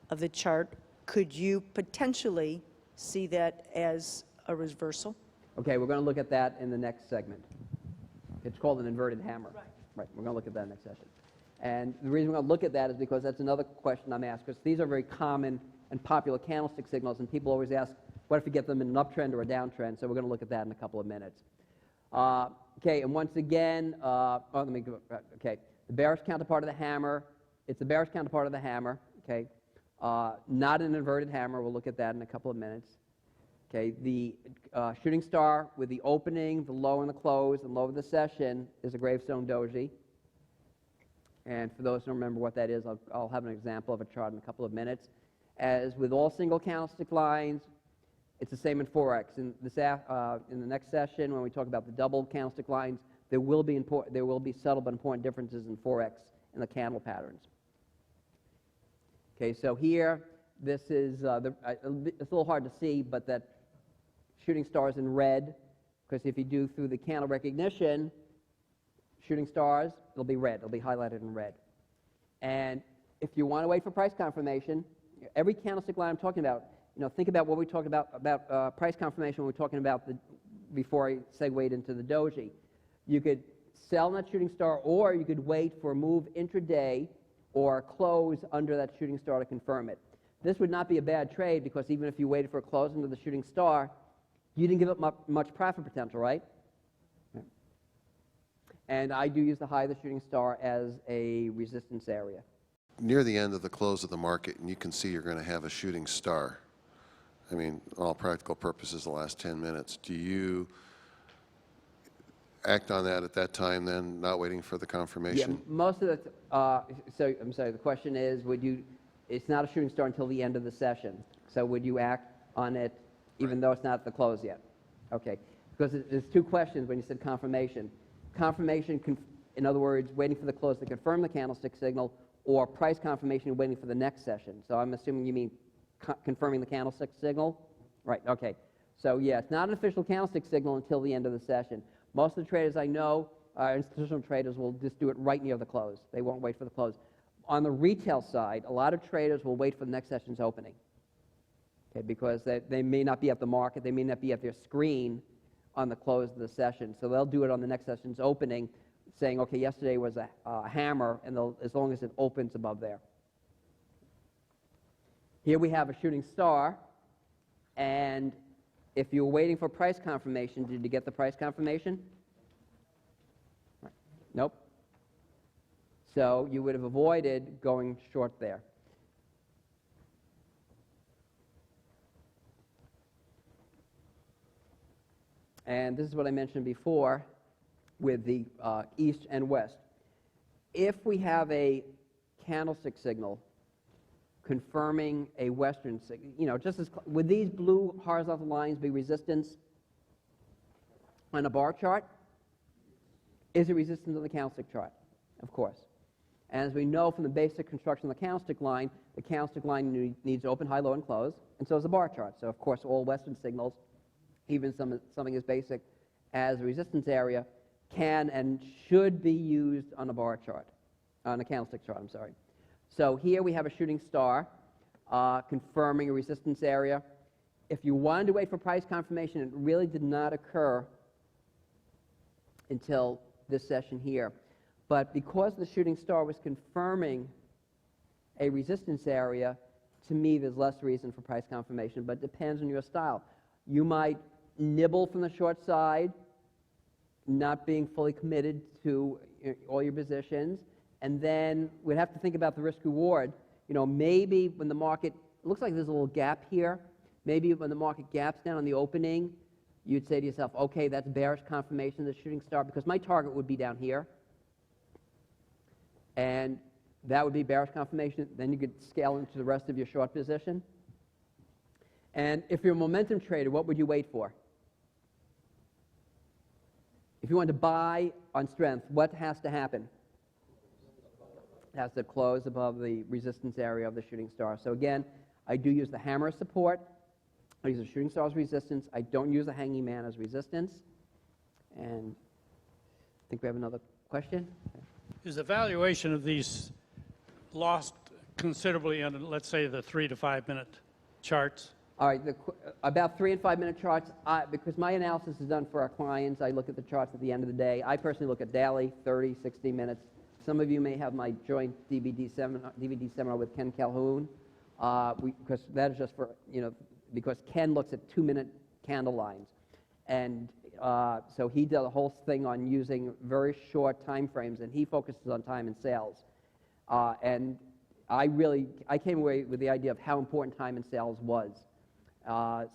of the chart, could you potentially see that as a reversal? Okay, we're going to look at that in the next segment. It's called an inverted hammer. Right, we're going to look at that next session. And the reason we're going to look at that is because that's another question I'm asked, because these are very common and popular candlestick signals, and people always ask, what if you get them in an uptrend or a downtrend? So we're going to look at that in a couple of minutes. Okay, and once again, the bearish counterpart of the hammer, it's the bearish counterpart of the hammer, okay? Not an inverted hammer, we'll look at that in a couple of minutes. Okay, the shooting star with the opening, the low and the close, and low of the session is a gravestone doji. And for those who don't remember what that is, I'll have an example of a chart in a couple of minutes. As with all single candlestick lines, it's the same in Forex. In the next session, when we talk about the double candlestick lines, there will be subtle but important differences in Forex in the candle patterns. Okay, so here, this is, it's a little hard to see, but that shooting star is in red. Because if you do through the candle recognition, shooting stars, it'll be red. It'll be highlighted in red. And if you want to wait for price confirmation, every candlestick line I'm talking about, think about what we talked about price confirmation when we're talking about before I segued into the doji. You could sell in that shooting star, or you could wait for a move intraday or close under that shooting star to confirm it. This would not be a bad trade, because even if you waited for a close into the shooting star, you didn't give up much profit potential, right? Yeah. And I do use the high of the shooting star as a resistance area. Near the end of the close of the market, and you can see you're going to have a shooting star. I mean, all practical purposes, the last 10 minutes. Do you act on that at that time then, not waiting for the confirmation? Yeah, most of the, so I'm sorry, the question is, it's not a shooting star until the end of the session. So would you act on it even though it's not at the close yet? Okay, because there's two questions when you said confirmation. Confirmation, in other words, waiting for the close to confirm the candlestick signal, or price confirmation waiting for the next session. So I'm assuming you mean confirming the candlestick signal? Right, okay. So yeah, it's not an official candlestick signal until the end of the session. Most of the traders I know, institutional traders, will just do it right near the close. They won't wait for the close. On the retail side, a lot of traders will wait for the next session's opening, okay, because they may not be at the market, they may not be at their screen on the close of the session. So they'll do it on the next session's opening, saying, okay, yesterday was a hammer, and as long as it opens above there. Here we have a shooting star, and if you were waiting for price confirmation, did you get the price confirmation? Right. Nope. So you would have avoided going short there. And this is what I mentioned before with the east and west. If we have a candlestick signal confirming a western signal, just as would these blue horizontal lines be resistance on a bar chart? Is it resistance on the candlestick chart? Of course. And as we know from the basic construction of the candlestick line needs open, high, low, and close, and so does the bar chart. So of course all western signals, even something as basic as a resistance area, can and should be used on a bar chart, on a candlestick chart, I'm sorry. So here we have a shooting star confirming a resistance area. If you wanted to wait for price confirmation, it really did not occur until this session here. But because the shooting star was confirming a resistance area, to me there's less reason for price confirmation, but it depends on your style. You might nibble from the short side, not being fully committed to all your positions, and then we'd have to think about the risk-reward. Maybe when the market, it looks like there's a little gap here, maybe when the market gaps down on the opening, you'd say to yourself, okay, that's bearish confirmation of the shooting star, because my target would be down here, and that would be bearish confirmation. Then you could scale into the rest of your short position. And if you're a momentum trader, what would you wait for? If you want to buy on strength, what has to happen? It has to close above the resistance area of the shooting star. So again, I do use the hammer as support. I use the shooting star as resistance. I don't use the hanging man as resistance. And I think we have another question. Is the valuation of these lost considerably on, let's say, the 3 to 5 minute charts? All right, about 3 and 5 minute charts, because my analysis is done for our clients, I look at the charts at the end of the day. I personally look at daily, 30, 60 minutes. Some of you may have my joint DVD seminar with Ken Calhoun, because that is just for, because Ken looks at 2-minute candle lines. And so he did a whole thing on using very short time frames, and he focuses on time and sales. And I came away with the idea of how important time and sales was.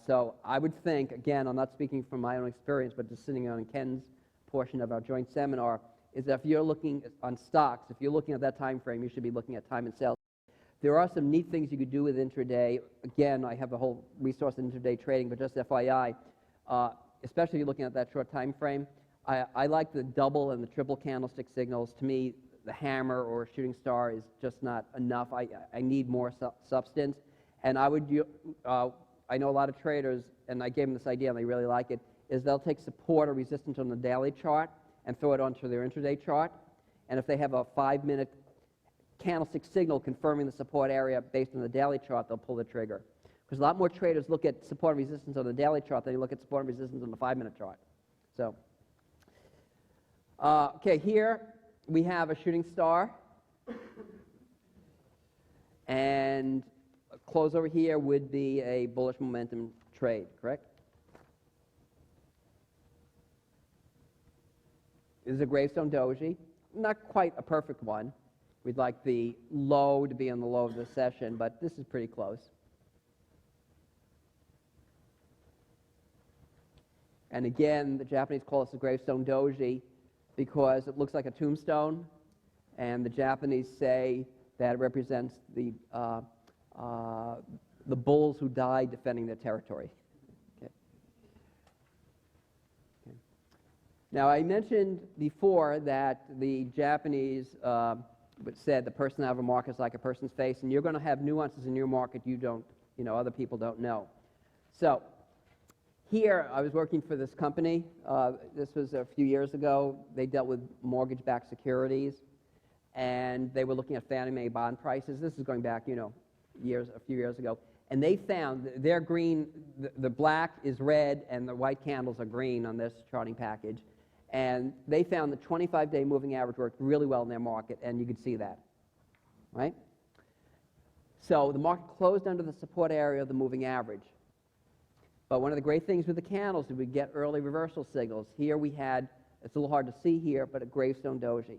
So I would think, again, I'm not speaking from my own experience, but just sitting on Ken's portion of our joint seminar, is that if you're looking on stocks, if you're looking at that time frame, you should be looking at time and sales. There are some neat things you could do with intraday. Again, I have a whole resource in intraday trading, but just FYI, especially if you're looking at that short time frame, I like the double and the triple candlestick signals. To me, the hammer or shooting star is just not enough. I need more substance. And I know a lot of traders, and I gave them this idea and they really like it, is they'll take support or resistance on the daily chart and throw it onto their intraday chart. And if they have a 5-minute candlestick signal confirming the support area based on the daily chart, they'll pull the trigger. Because a lot more traders look at support and resistance on the daily chart than they look at support and resistance on the 5-minute chart. So, okay, here we have a shooting star. And a close over here would be a bullish momentum trade, correct? This is a gravestone doji. Not quite a perfect one. We'd like the low to be on the low of the session, but this is pretty close. And again, the Japanese call this a gravestone doji because it looks like a tombstone, and the Japanese say that it represents the bulls who died defending their territory. Okay. Okay. Now, I mentioned before that the Japanese said the personality of a market is like a person's face, and you're going to have nuances in your market other people don't know. So, here, I was working for this company. This was a few years ago. They dealt with mortgage-backed securities, and they were looking at Fannie Mae bond prices. This is going back, a few years ago. And they found their green, the black is red, and the white candles are green on this charting package. And they found the 25-day moving average worked really well in their market, and you could see that, right? So the market closed under the support area of the moving average. But one of the great things with the candles is we get early reversal signals. Here we had, it's a little hard to see here, but a gravestone doji.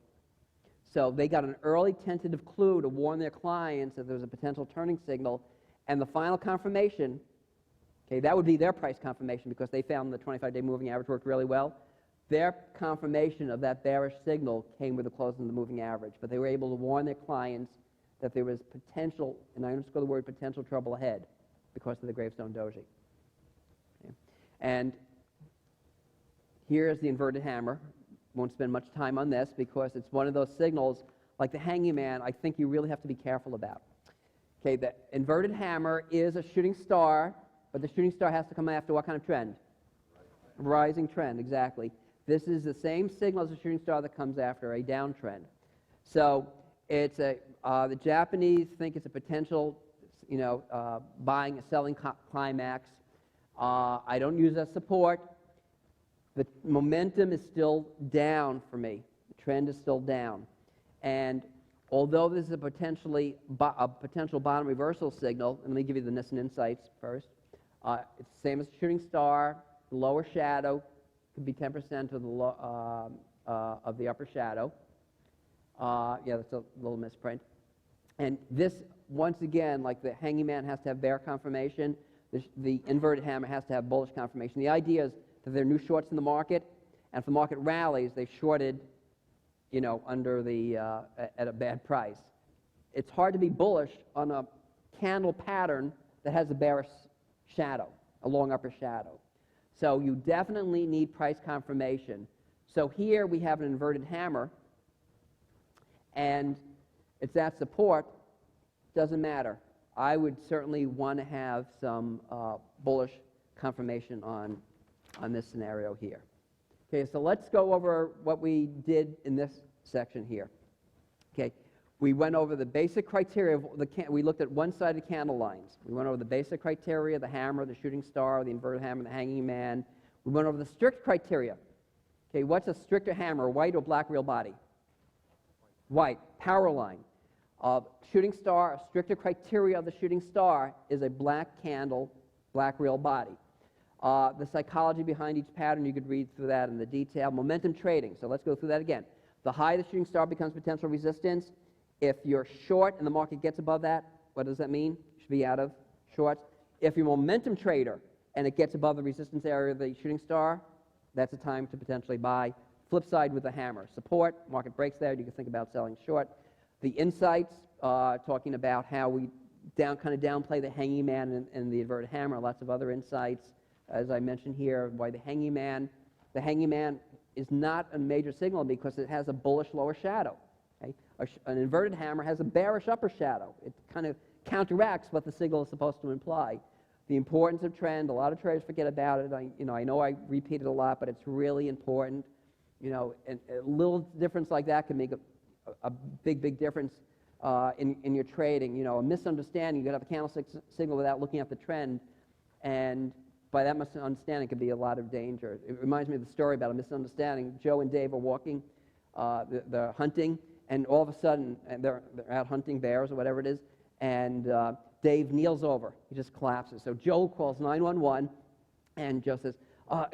So they got an early tentative clue to warn their clients that there was a potential turning signal, and the final confirmation, okay, that would be their price confirmation because they found the 25-day moving average worked really well. Their confirmation of that bearish signal came with the close of the moving average, but they were able to warn their clients that there was potential, and I underscore the word potential trouble ahead because of the gravestone doji. And here's the inverted hammer. Won't spend much time on this because it's one of those signals, like the hanging man, I think you really have to be careful about. Okay, the inverted hammer is a shooting star, but the shooting star has to come after what kind of trend? Rising trend, exactly. This is the same signal as a shooting star that comes after a downtrend. So it's the Japanese think it's a potential, buying, selling climax. I don't use that support. The momentum is still down for me. The trend is still down. And although this is a potential bottom reversal signal, and let me give you the Nissen Insights first. It's the same as the shooting star. The lower shadow could be 10% of the upper shadow. Yeah, that's a little misprint. And this, once again, like the hanging man has to have bear confirmation, the inverted hammer has to have bullish confirmation. The idea is that there are new shorts in the market, and if the market rallies, they shorted, under the at a bad price. It's hard to be bullish on a candle pattern that has a bearish shadow, a long upper shadow. So you definitely need price confirmation. So here we have an inverted hammer, and it's at support. Doesn't matter. I would certainly want to have some bullish confirmation on this scenario here. Okay, so let's go over what we did in this section here. Okay, we went over the basic criteria of we looked at one-sided candle lines. We went over the basic criteria, the hammer, the shooting star, the inverted hammer, the hanging man. We went over the strict criteria. Okay, what's a stricter hammer, white or black real body? White, power line. Shooting star, a stricter criteria of the shooting star is a black candle, black real body. The psychology behind each pattern, you could read through that in the detail. Momentum trading, so let's go through that again. The higher the shooting star becomes potential resistance. If you're short and the market gets above that, what does that mean? You should be out of shorts. If you're a momentum trader and it gets above the resistance area of the shooting star, that's a time to potentially buy. Flip side with the hammer. Support, market breaks there, you can think about selling short. The insights, talking about how we kind of downplay the hanging man and the inverted hammer, lots of other insights. As I mentioned here, why the hanging man is not a major signal because it has a bullish lower shadow. Okay? An inverted hammer has a bearish upper shadow. It kind of counteracts what the signal is supposed to imply. the importance of trend. A lot of traders forget about it. I know I repeat it a lot, but it's really important. And a little difference like that can make a big, big difference in your trading. A misunderstanding, you could have a candlestick signal without looking at the trend, and by that misunderstanding could be a lot of danger. It reminds me of the story about a misunderstanding. Joe and Dave are walking, they're hunting, and all of a sudden, and they're out hunting bears or whatever it is, and Dave kneels over. He just collapses. So Joe calls 911, and Joe says,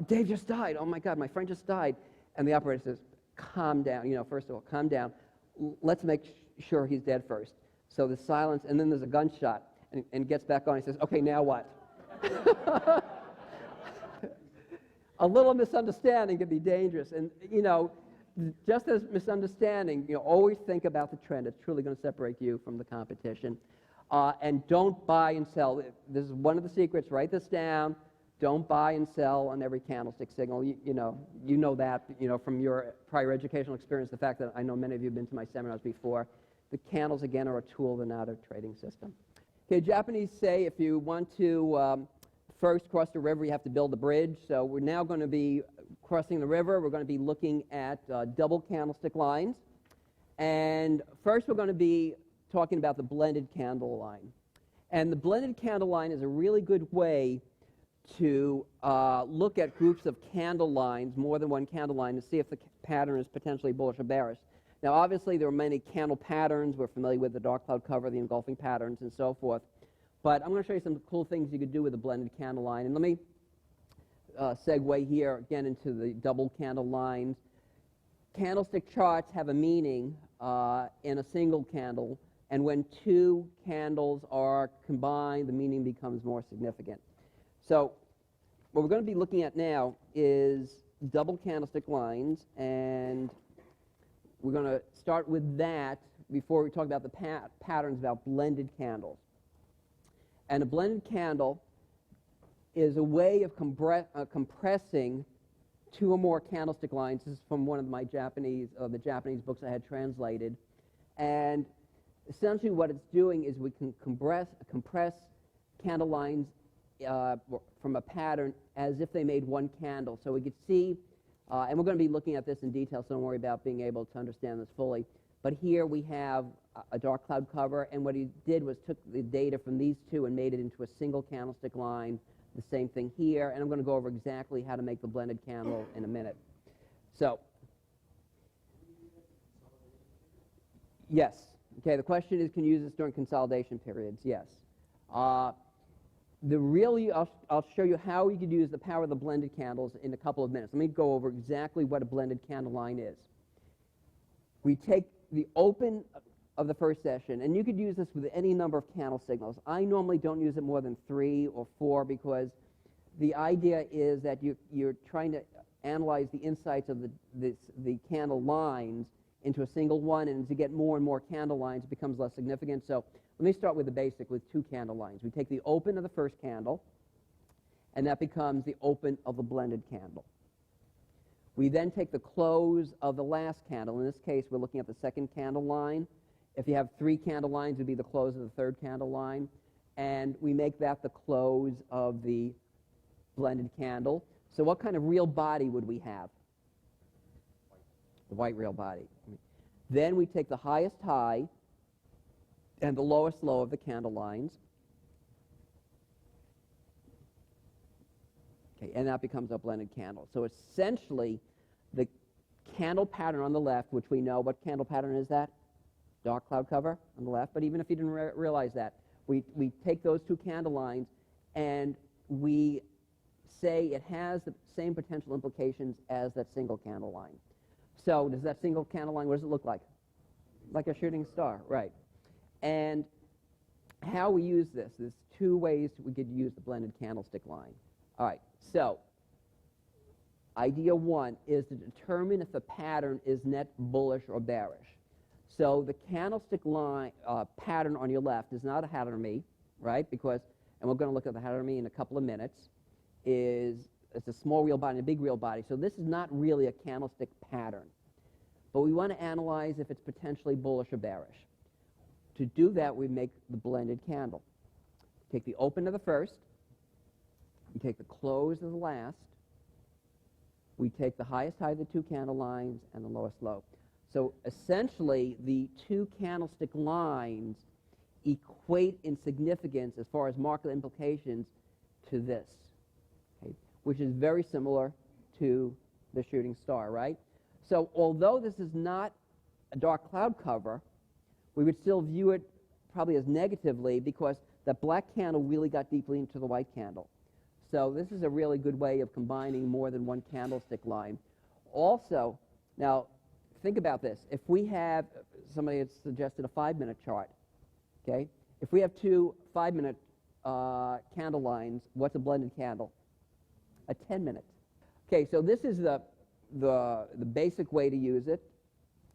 Dave just died. Oh my God, my friend just died. And the operator says, calm down. First of all, calm down. Let's make sure he's dead first. So there's silence, and then there's a gunshot, and gets back on. He says, okay, now what? A little misunderstanding can be dangerous. And, just as misunderstanding, always think about the trend. It's truly going to separate you from the competition. And don't buy and sell. This is one of the secrets. Write this down. Don't buy and sell on every candlestick signal. You know that from your prior educational experience, the fact that I know many of you have been to my seminars before. The candles, again, are a tool, they're not a trading system. Okay, Japanese say if you want to first cross the river, you have to build a bridge. So we're now going to be crossing the river. We're going to be looking at double candlestick lines. And first we're going to be talking about the blended candle line. And the blended candle line is a really good way to look at groups of candle lines, more than one candle line, to see if the pattern is potentially bullish or bearish. Now, obviously, there are many candle patterns. We're familiar with the dark cloud cover, the engulfing patterns, and so forth. But I'm going to show you some cool things you could do with a blended candle line. And let me segue here again into the double candle lines. Candlestick charts have a meaning in a single candle, and when two candles are combined, the meaning becomes more significant. So what we're going to be looking at now is double candlestick lines, and we're going to start with that before we talk about the patterns about blended candles. And a blended candle is a way of compressing two or more candlestick lines. This is from one of my the Japanese books I had translated. And essentially what it's doing is we can compress candle lines from a pattern as if they made one candle. So we could see, and we're going to be looking at this in detail, so don't worry about being able to understand this fully. But here we have a dark cloud cover, and what he did was took the data from these two and made it into a single candlestick line. The same thing here, and I'm going to go over exactly how to make the blended candle in a minute. So, yes. Okay, the question is, can you use this during consolidation periods? Yes. I'll show you how you could use the power of the blended candles in a couple of minutes. Let me go over exactly what a blended candle line is. We take the open of the first session, and you could use this with any number of candle signals. I normally don't use it more than 3 or 4 because the idea is that you're trying to analyze the insights of the candle lines into a single one, and as you get more and more candle lines, it becomes less significant. So let me start with the basic, with 2 candle lines. We take the open of the first candle, and that becomes the open of the blended candle. We then take the close of the last candle. In this case, we're looking at the second candle line. If you have 3 candle lines, it would be the close of the third candle line. And we make that the close of the blended candle. So what kind of real body would we have? The white real body. Then we take the highest high and the lowest low of the candle lines. Okay, and that becomes a blended candle. So essentially, the candle pattern on the left, which we know, what candle pattern is that? Dark cloud cover on the left. But even if you didn't realize that, we take those 2 candle lines and we say it has the same potential implications as that single candle line. So does that single candle line, what does it look like? Like a shooting star, right. And how we use this, there's 2 ways we could use the blended candlestick line. All right, so idea 1 is to determine if the pattern is net bullish or bearish. So the candlestick line pattern on your left is not a Hadarami, right? Because, and we're going to look at the Hadarami in a couple of minutes, it's a small real body and a big real body. So this is not really a candlestick pattern. But we want to analyze if it's potentially bullish or bearish. To do that, we make the blended candle. Take the open of the first, we take the close of the last, we take the highest high of the two candle lines and the lowest low. So essentially, the two candlestick lines equate in significance as far as market implications to this, okay, which is very similar to the shooting star, right? So although this is not a dark cloud cover, we would still view it probably as negatively because that black candle really got deeply into the white candle. So this is a really good way of combining more than one candlestick line. Also, now think about this. If we have, somebody had suggested a 5-minute chart, okay? If we have two 5-minute candle lines, what's a blended candle? A 10-minute. Okay, so this is the basic way to use it.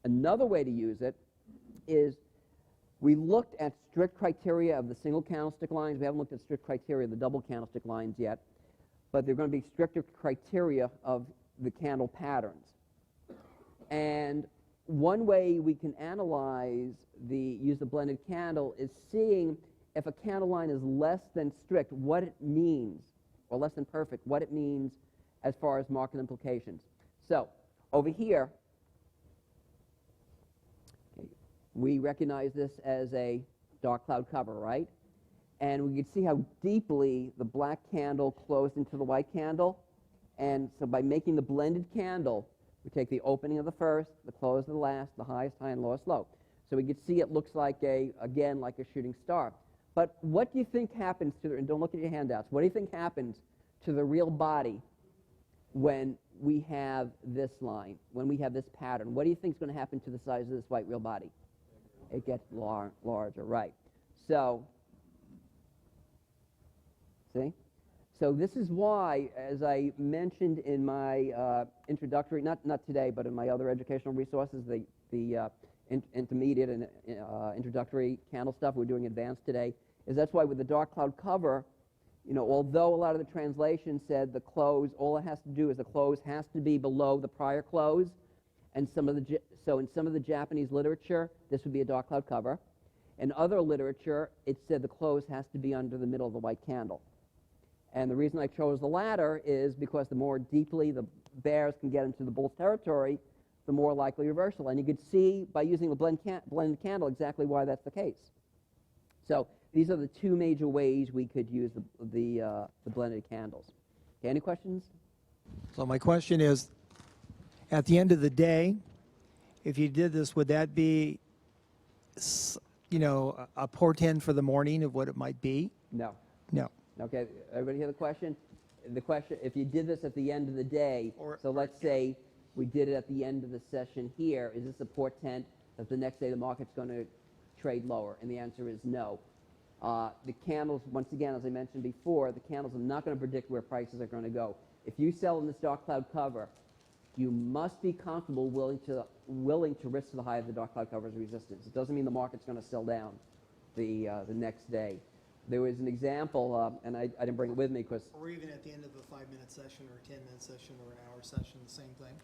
Another way to use it is we looked at strict criteria of the single candlestick lines. We haven't looked at strict criteria of the double candlestick lines yet, but they're going to be stricter criteria of the candle patterns. And one way we can analyze use the blended candle is seeing if a candle line is less than strict, what it means, or less than perfect, what it means as far as market implications. So over here, okay, we recognize this as a dark cloud cover, right? And we can see how deeply the black candle closed into the white candle. And so by making the blended candle, we take the opening of the first, the close of the last, the highest high and lowest low. So we can see it looks like again, like a shooting star. But what do you think happens to and don't look at your handouts, what do you think happens to the real body when we have this line, when we have this pattern? What do you think is going to happen to the size of this white real body? It gets larger, right. So, see? So this is why, as I mentioned in my introductory, not today, but in my other educational resources, the intermediate and introductory candle stuff, we're doing advanced today, is that's why with the dark cloud cover, you know, although a lot of the translations said the close, all it has to do is the close has to be below the prior close, and so in some of the Japanese literature, this would be a dark cloud cover. In other literature, it said the close has to be under the middle of the white candle. And the reason I chose the latter is because the more deeply the bears can get into the bull's territory, the more likely reversal. And you could see by using the blended candle exactly why that's the case. So these are the two major ways we could use the blended candles. Okay, any questions? So my question is, at the end of the day, if you did this, would that be, you know, a portend for the morning of what it might be? No. No. Okay, everybody hear the question? The question, if you did this at the end of the day, so let's say we did it at the end of the session here, is this a portent that the next day the market's going to trade lower? And the answer is no. The candles, once again, as I mentioned before, the candles are not going to predict where prices are going to go. If you sell in this dark cloud cover, you must be comfortable willing to risk the high of the dark cloud cover as resistance. It doesn't mean the market's going to sell down the next day. There was an example, and I didn't bring it with me because... Or even at the end of a 5-minute session or a 10-minute session or an hour session, the same thing?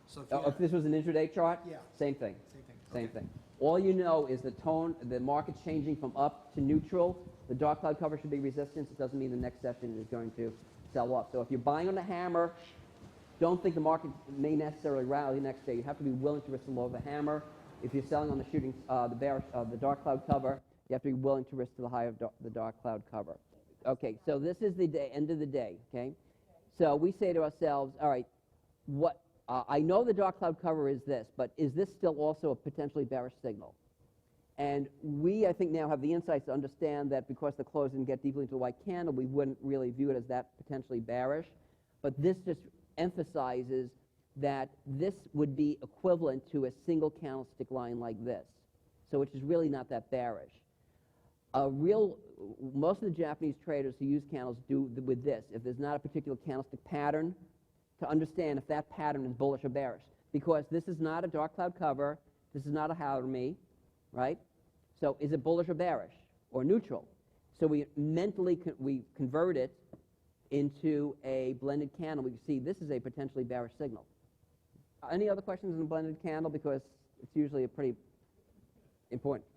So if this was an intraday chart? Yeah. Same thing. Same thing. Same Okay. thing. All you know is the tone, the market's changing from up to neutral. The dark cloud cover should be resistance. It doesn't mean the next session is going to sell off. So if you're buying on a hammer, don't think the market may necessarily rally next day. You have to be willing to risk the low of the hammer. If you're selling on the shooting, the dark cloud cover, you have to be willing to risk to the high of the dark cloud cover. Okay, so this is the end of the day, okay? So we say to ourselves, all right, I know the dark cloud cover is this, but is this still also a potentially bearish signal? And we, I think, now have the insights to understand that because the close didn't get deeply into the white candle, we wouldn't really view it as that potentially bearish. But this just emphasizes that this would be equivalent to a single candlestick line like this, so which is really not that bearish. Most of the Japanese traders who use candles do with this. If there's not a particular candlestick pattern, to understand if that pattern is bullish or bearish. Because this is not a dark cloud cover, this is not a Harami, right? So is it bullish or bearish or neutral? So we mentally we convert it into a blended candle. We can see this is a potentially bearish signal. Any other questions on the blended candle? Because it's usually a pretty important.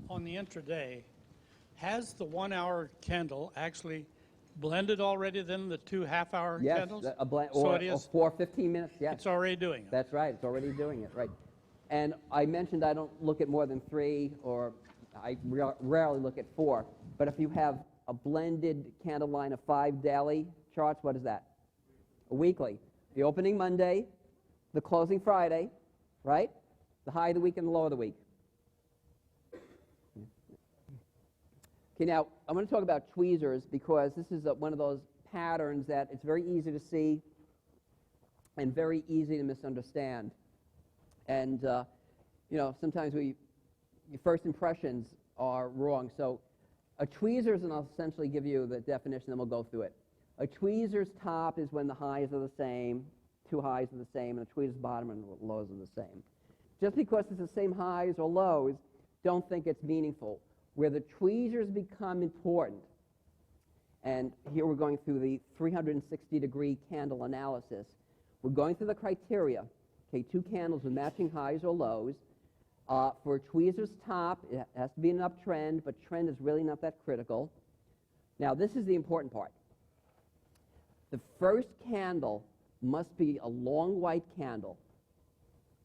On the intraday, has the 1 hour candle actually blended already then, the 2 half-hour Yes, candles? a blend, So or it is, 4 15-minute, yes. it's already doing it. That's right, it's already doing it, right. And I mentioned I don't look at more than 3, or I rarely look at 4. But if you have a blended candle line of 5 daily charts, what is that? A weekly. The opening Monday, the closing Friday, right? The high of the week and the low of the week. Okay, now I'm going to talk about tweezers because this is one of those patterns that it's very easy to see and very easy to misunderstand. And, you know, sometimes your first impressions are wrong. So a tweezers, and I'll essentially give you the definition, then we'll go through it. A tweezer's top is when the highs are the same, 2 highs are the same, and a tweezer's bottom and the lows are the same. Just because it's the same highs or lows, don't think it's meaningful. Where the tweezers become important, and here we're going through the 360-degree candle analysis. We're going through the criteria. Okay, 2 candles with matching highs or lows. For a tweezer's top, it has to be an uptrend, but trend is really not that critical. Now, this is the important part. The first candle must be a long white candle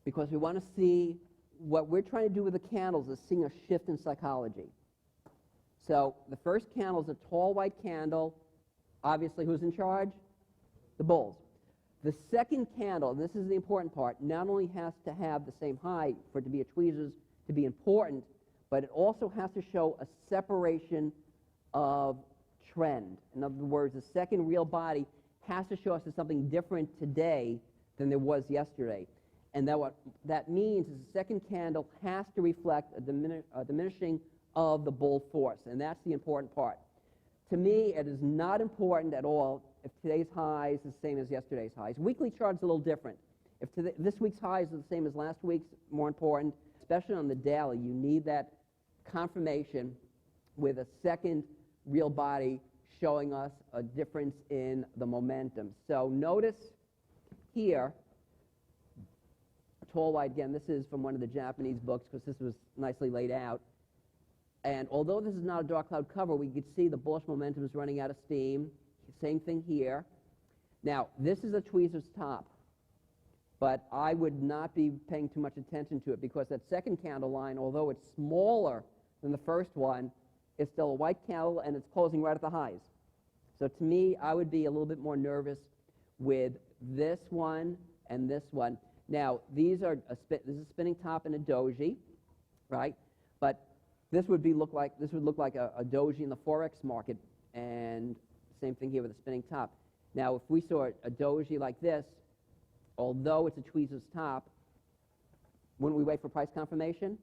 because we want to see what we're trying to do with the candles is seeing a shift in psychology. So the first candle is a tall white candle. Obviously, who's in charge? The bulls. The second candle, and this is the important part, not only has to have the same high for it to be a tweezers to be important, but it also has to show a separation of trend. In other words, the second real body has to show us there's something different today than there was yesterday. And that what that means is the second candle has to reflect a diminishing of the bull force, and that's the important part. To me, it is not important at all if today's high is the same as yesterday's highs. Weekly chart's a little different. If this week's highs are the same as last week's, more important, especially on the daily, you need that confirmation with a second real body showing us a difference in the momentum. So notice here, tall white, again, this is from one of the Japanese books because this was nicely laid out. And although this is not a dark cloud cover, we could see the bullish momentum is running out of steam. Same thing here. Now, this is a tweezer's top, but I would not be paying too much attention to it because that second candle line, although it's smaller than the first one, is still a white candle and it's closing right at the highs. So to me, I would be a little bit more nervous with this one and this one. Now, these are this is a spinning top and a doji, right? But this would look like a doji in the forex market, and same thing here with a spinning top. Now, if we saw a doji like this, although it's a tweezer's top, wouldn't we wait for price confirmation?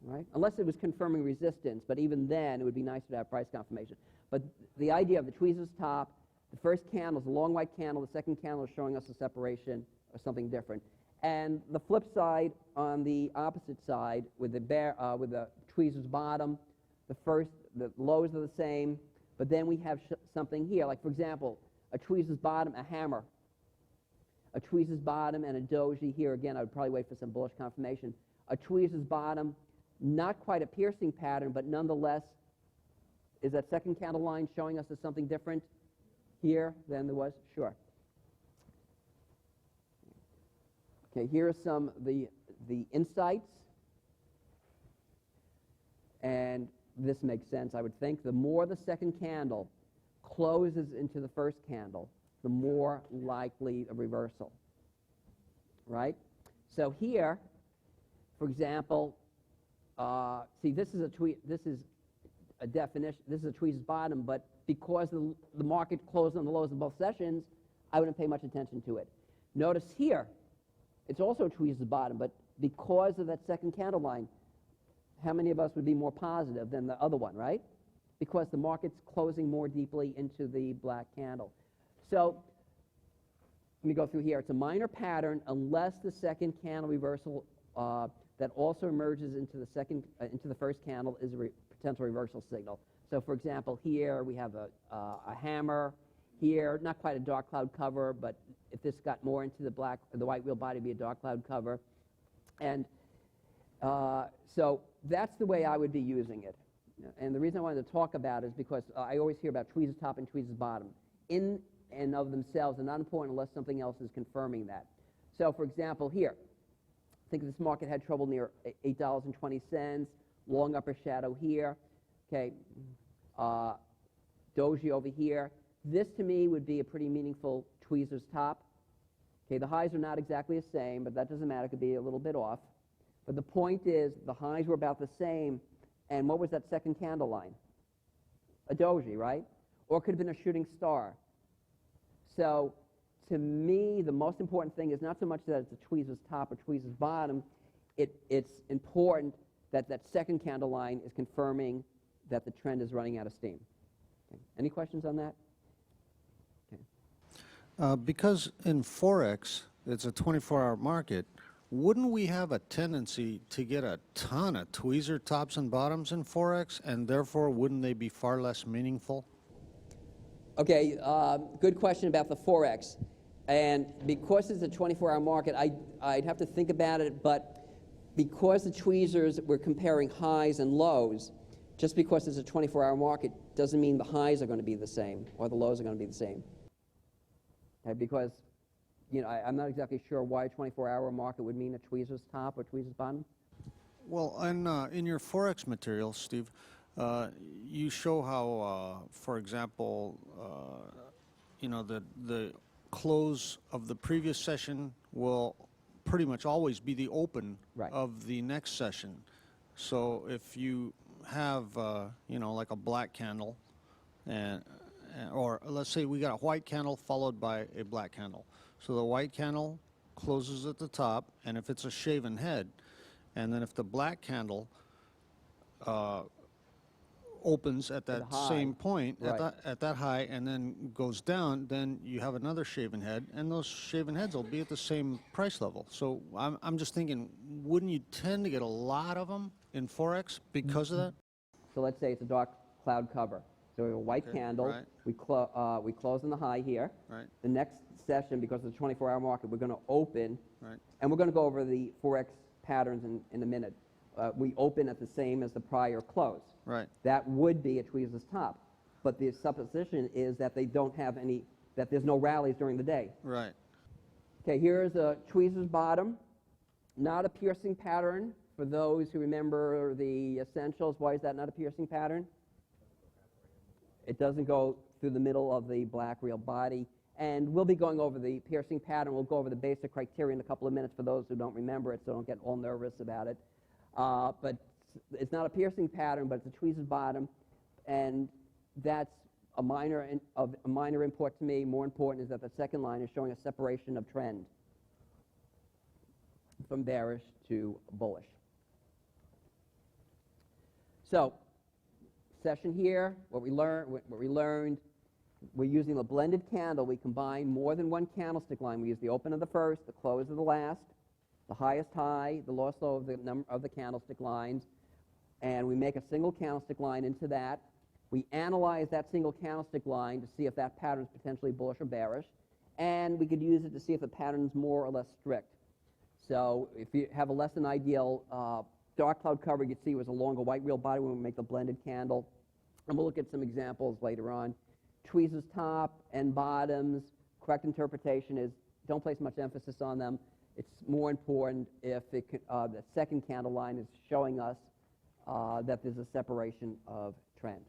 Right? Unless it was confirming resistance, but even then, it would be nicer to have price confirmation. But the idea of the tweezer's top, the first candle is a long white candle, the second candle is showing us a separation or something different. And the flip side, on the opposite side, with the tweezer's bottom, the lows are the same, but then we have something here. Like, for example, a tweezer's bottom, a hammer. A tweezer's bottom and a doji here. Again, I would probably wait for some bullish confirmation. A tweezer's bottom, not quite a piercing pattern, but nonetheless, is that second candle line showing us there's something different here than there was? Sure. Okay, here are some of the insights. And this makes sense, I would think. The more the second candle closes into the first candle, the more likely a reversal, right? So here, for example, see, this is a definition. This is a tweezer's bottom, but because the market closed on the lows of both sessions, I wouldn't pay much attention to it. Notice here, it's also a tweezer's bottom, but because of that second candle line, how many of us would be more positive than the other one, right? Because the market's closing more deeply into the black candle. So let me go through here. It's a minor pattern unless the second candle reversal that also emerges into the first candle is a potential reversal signal. So for example, here we have a hammer. Here, not quite a dark cloud cover, but if this got more into the white wheel body, it'd be a dark cloud cover. And so that's the way I would be using it. And the reason I wanted to talk about it is because I always hear about tweezers top and tweezers bottom. In and of themselves, they're not important unless something else is confirming that. So, for example, here, think this market had trouble near $8.20, long upper shadow here, okay, doji over here. This, to me, would be a pretty meaningful tweezers top. Okay, the highs are not exactly the same, but that doesn't matter. It could be a little bit off. But the point is, the highs were about the same, and what was that second candle line? A doji, right? Or it could have been a shooting star. So, to me, the most important thing is not so much that it's a tweezers top or tweezers bottom. It's important that that second candle line is confirming that the trend is running out of steam. Okay. Any questions on that? Okay. Because in Forex, it's a 24-hour market, wouldn't we have a tendency to get a ton of tweezer tops and bottoms in Forex, and therefore wouldn't they be far less meaningful? Okay, good question about the Forex. And because it's a 24-hour market, I'd have to think about it, but because the tweezers, we're comparing highs and lows, just because it's a 24-hour market doesn't mean the highs are going to be the same or the lows are going to be the same. Okay, because I'm not exactly sure why a 24-hour market would mean a tweezers top or tweezers bottom. Well, in your Forex material, Steve, you show how, for example, the close of the previous session will pretty much always be the open Right. of the next session. So if you have, like a black candle, or let's say we got a white candle followed by a black candle. So the white candle closes at the top, and if it's a shaven head, and then if the black candle opens at that high. same point, Right. at that high, and then goes down, then you have another shaven head, and those shaven heads will be at the same price level. So I'm just thinking, wouldn't you tend to get a lot of them in Forex because of that? So let's say it's a dark cloud cover. So we have a white Okay, candle. right. We close on the high here. Right. The next session, because of the 24-hour market, we're going to open, Right. and we're going to go over the Forex patterns in a minute. We open at the same as the prior close. Right. That would be a tweezers top. But the supposition is that they don't have that there's no rallies during the day. Right. Okay, here's a tweezers bottom, not a piercing pattern. For those who remember the essentials, why is that not a piercing pattern? It doesn't go through the middle of the black real body. And we'll be going over the piercing pattern. We'll go over the basic criteria in a couple of minutes for those who don't remember it, so don't get all nervous about it. But it's not a piercing pattern, but it's a tweezers bottom, and that's of minor import to me. More important is that the second line is showing a separation of trend from bearish to bullish. So, session here, what we learned, we're using a blended candle. We combine more than one candlestick line. We use the open of the first, the close of the last, the highest high, the lowest low of the number of the candlestick lines, and we make a single candlestick line into that. We analyze that single candlestick line to see if that pattern is potentially bullish or bearish, and we could use it to see if the pattern is more or less strict. So if you have a less than ideal dark cloud cover, you'd see it was a longer white real body when we make the blended candle. And we'll look at some examples later on. Tweezers top and bottoms, correct interpretation is don't place much emphasis on them. It's more important if the second candle line is showing us that there's a separation of trend.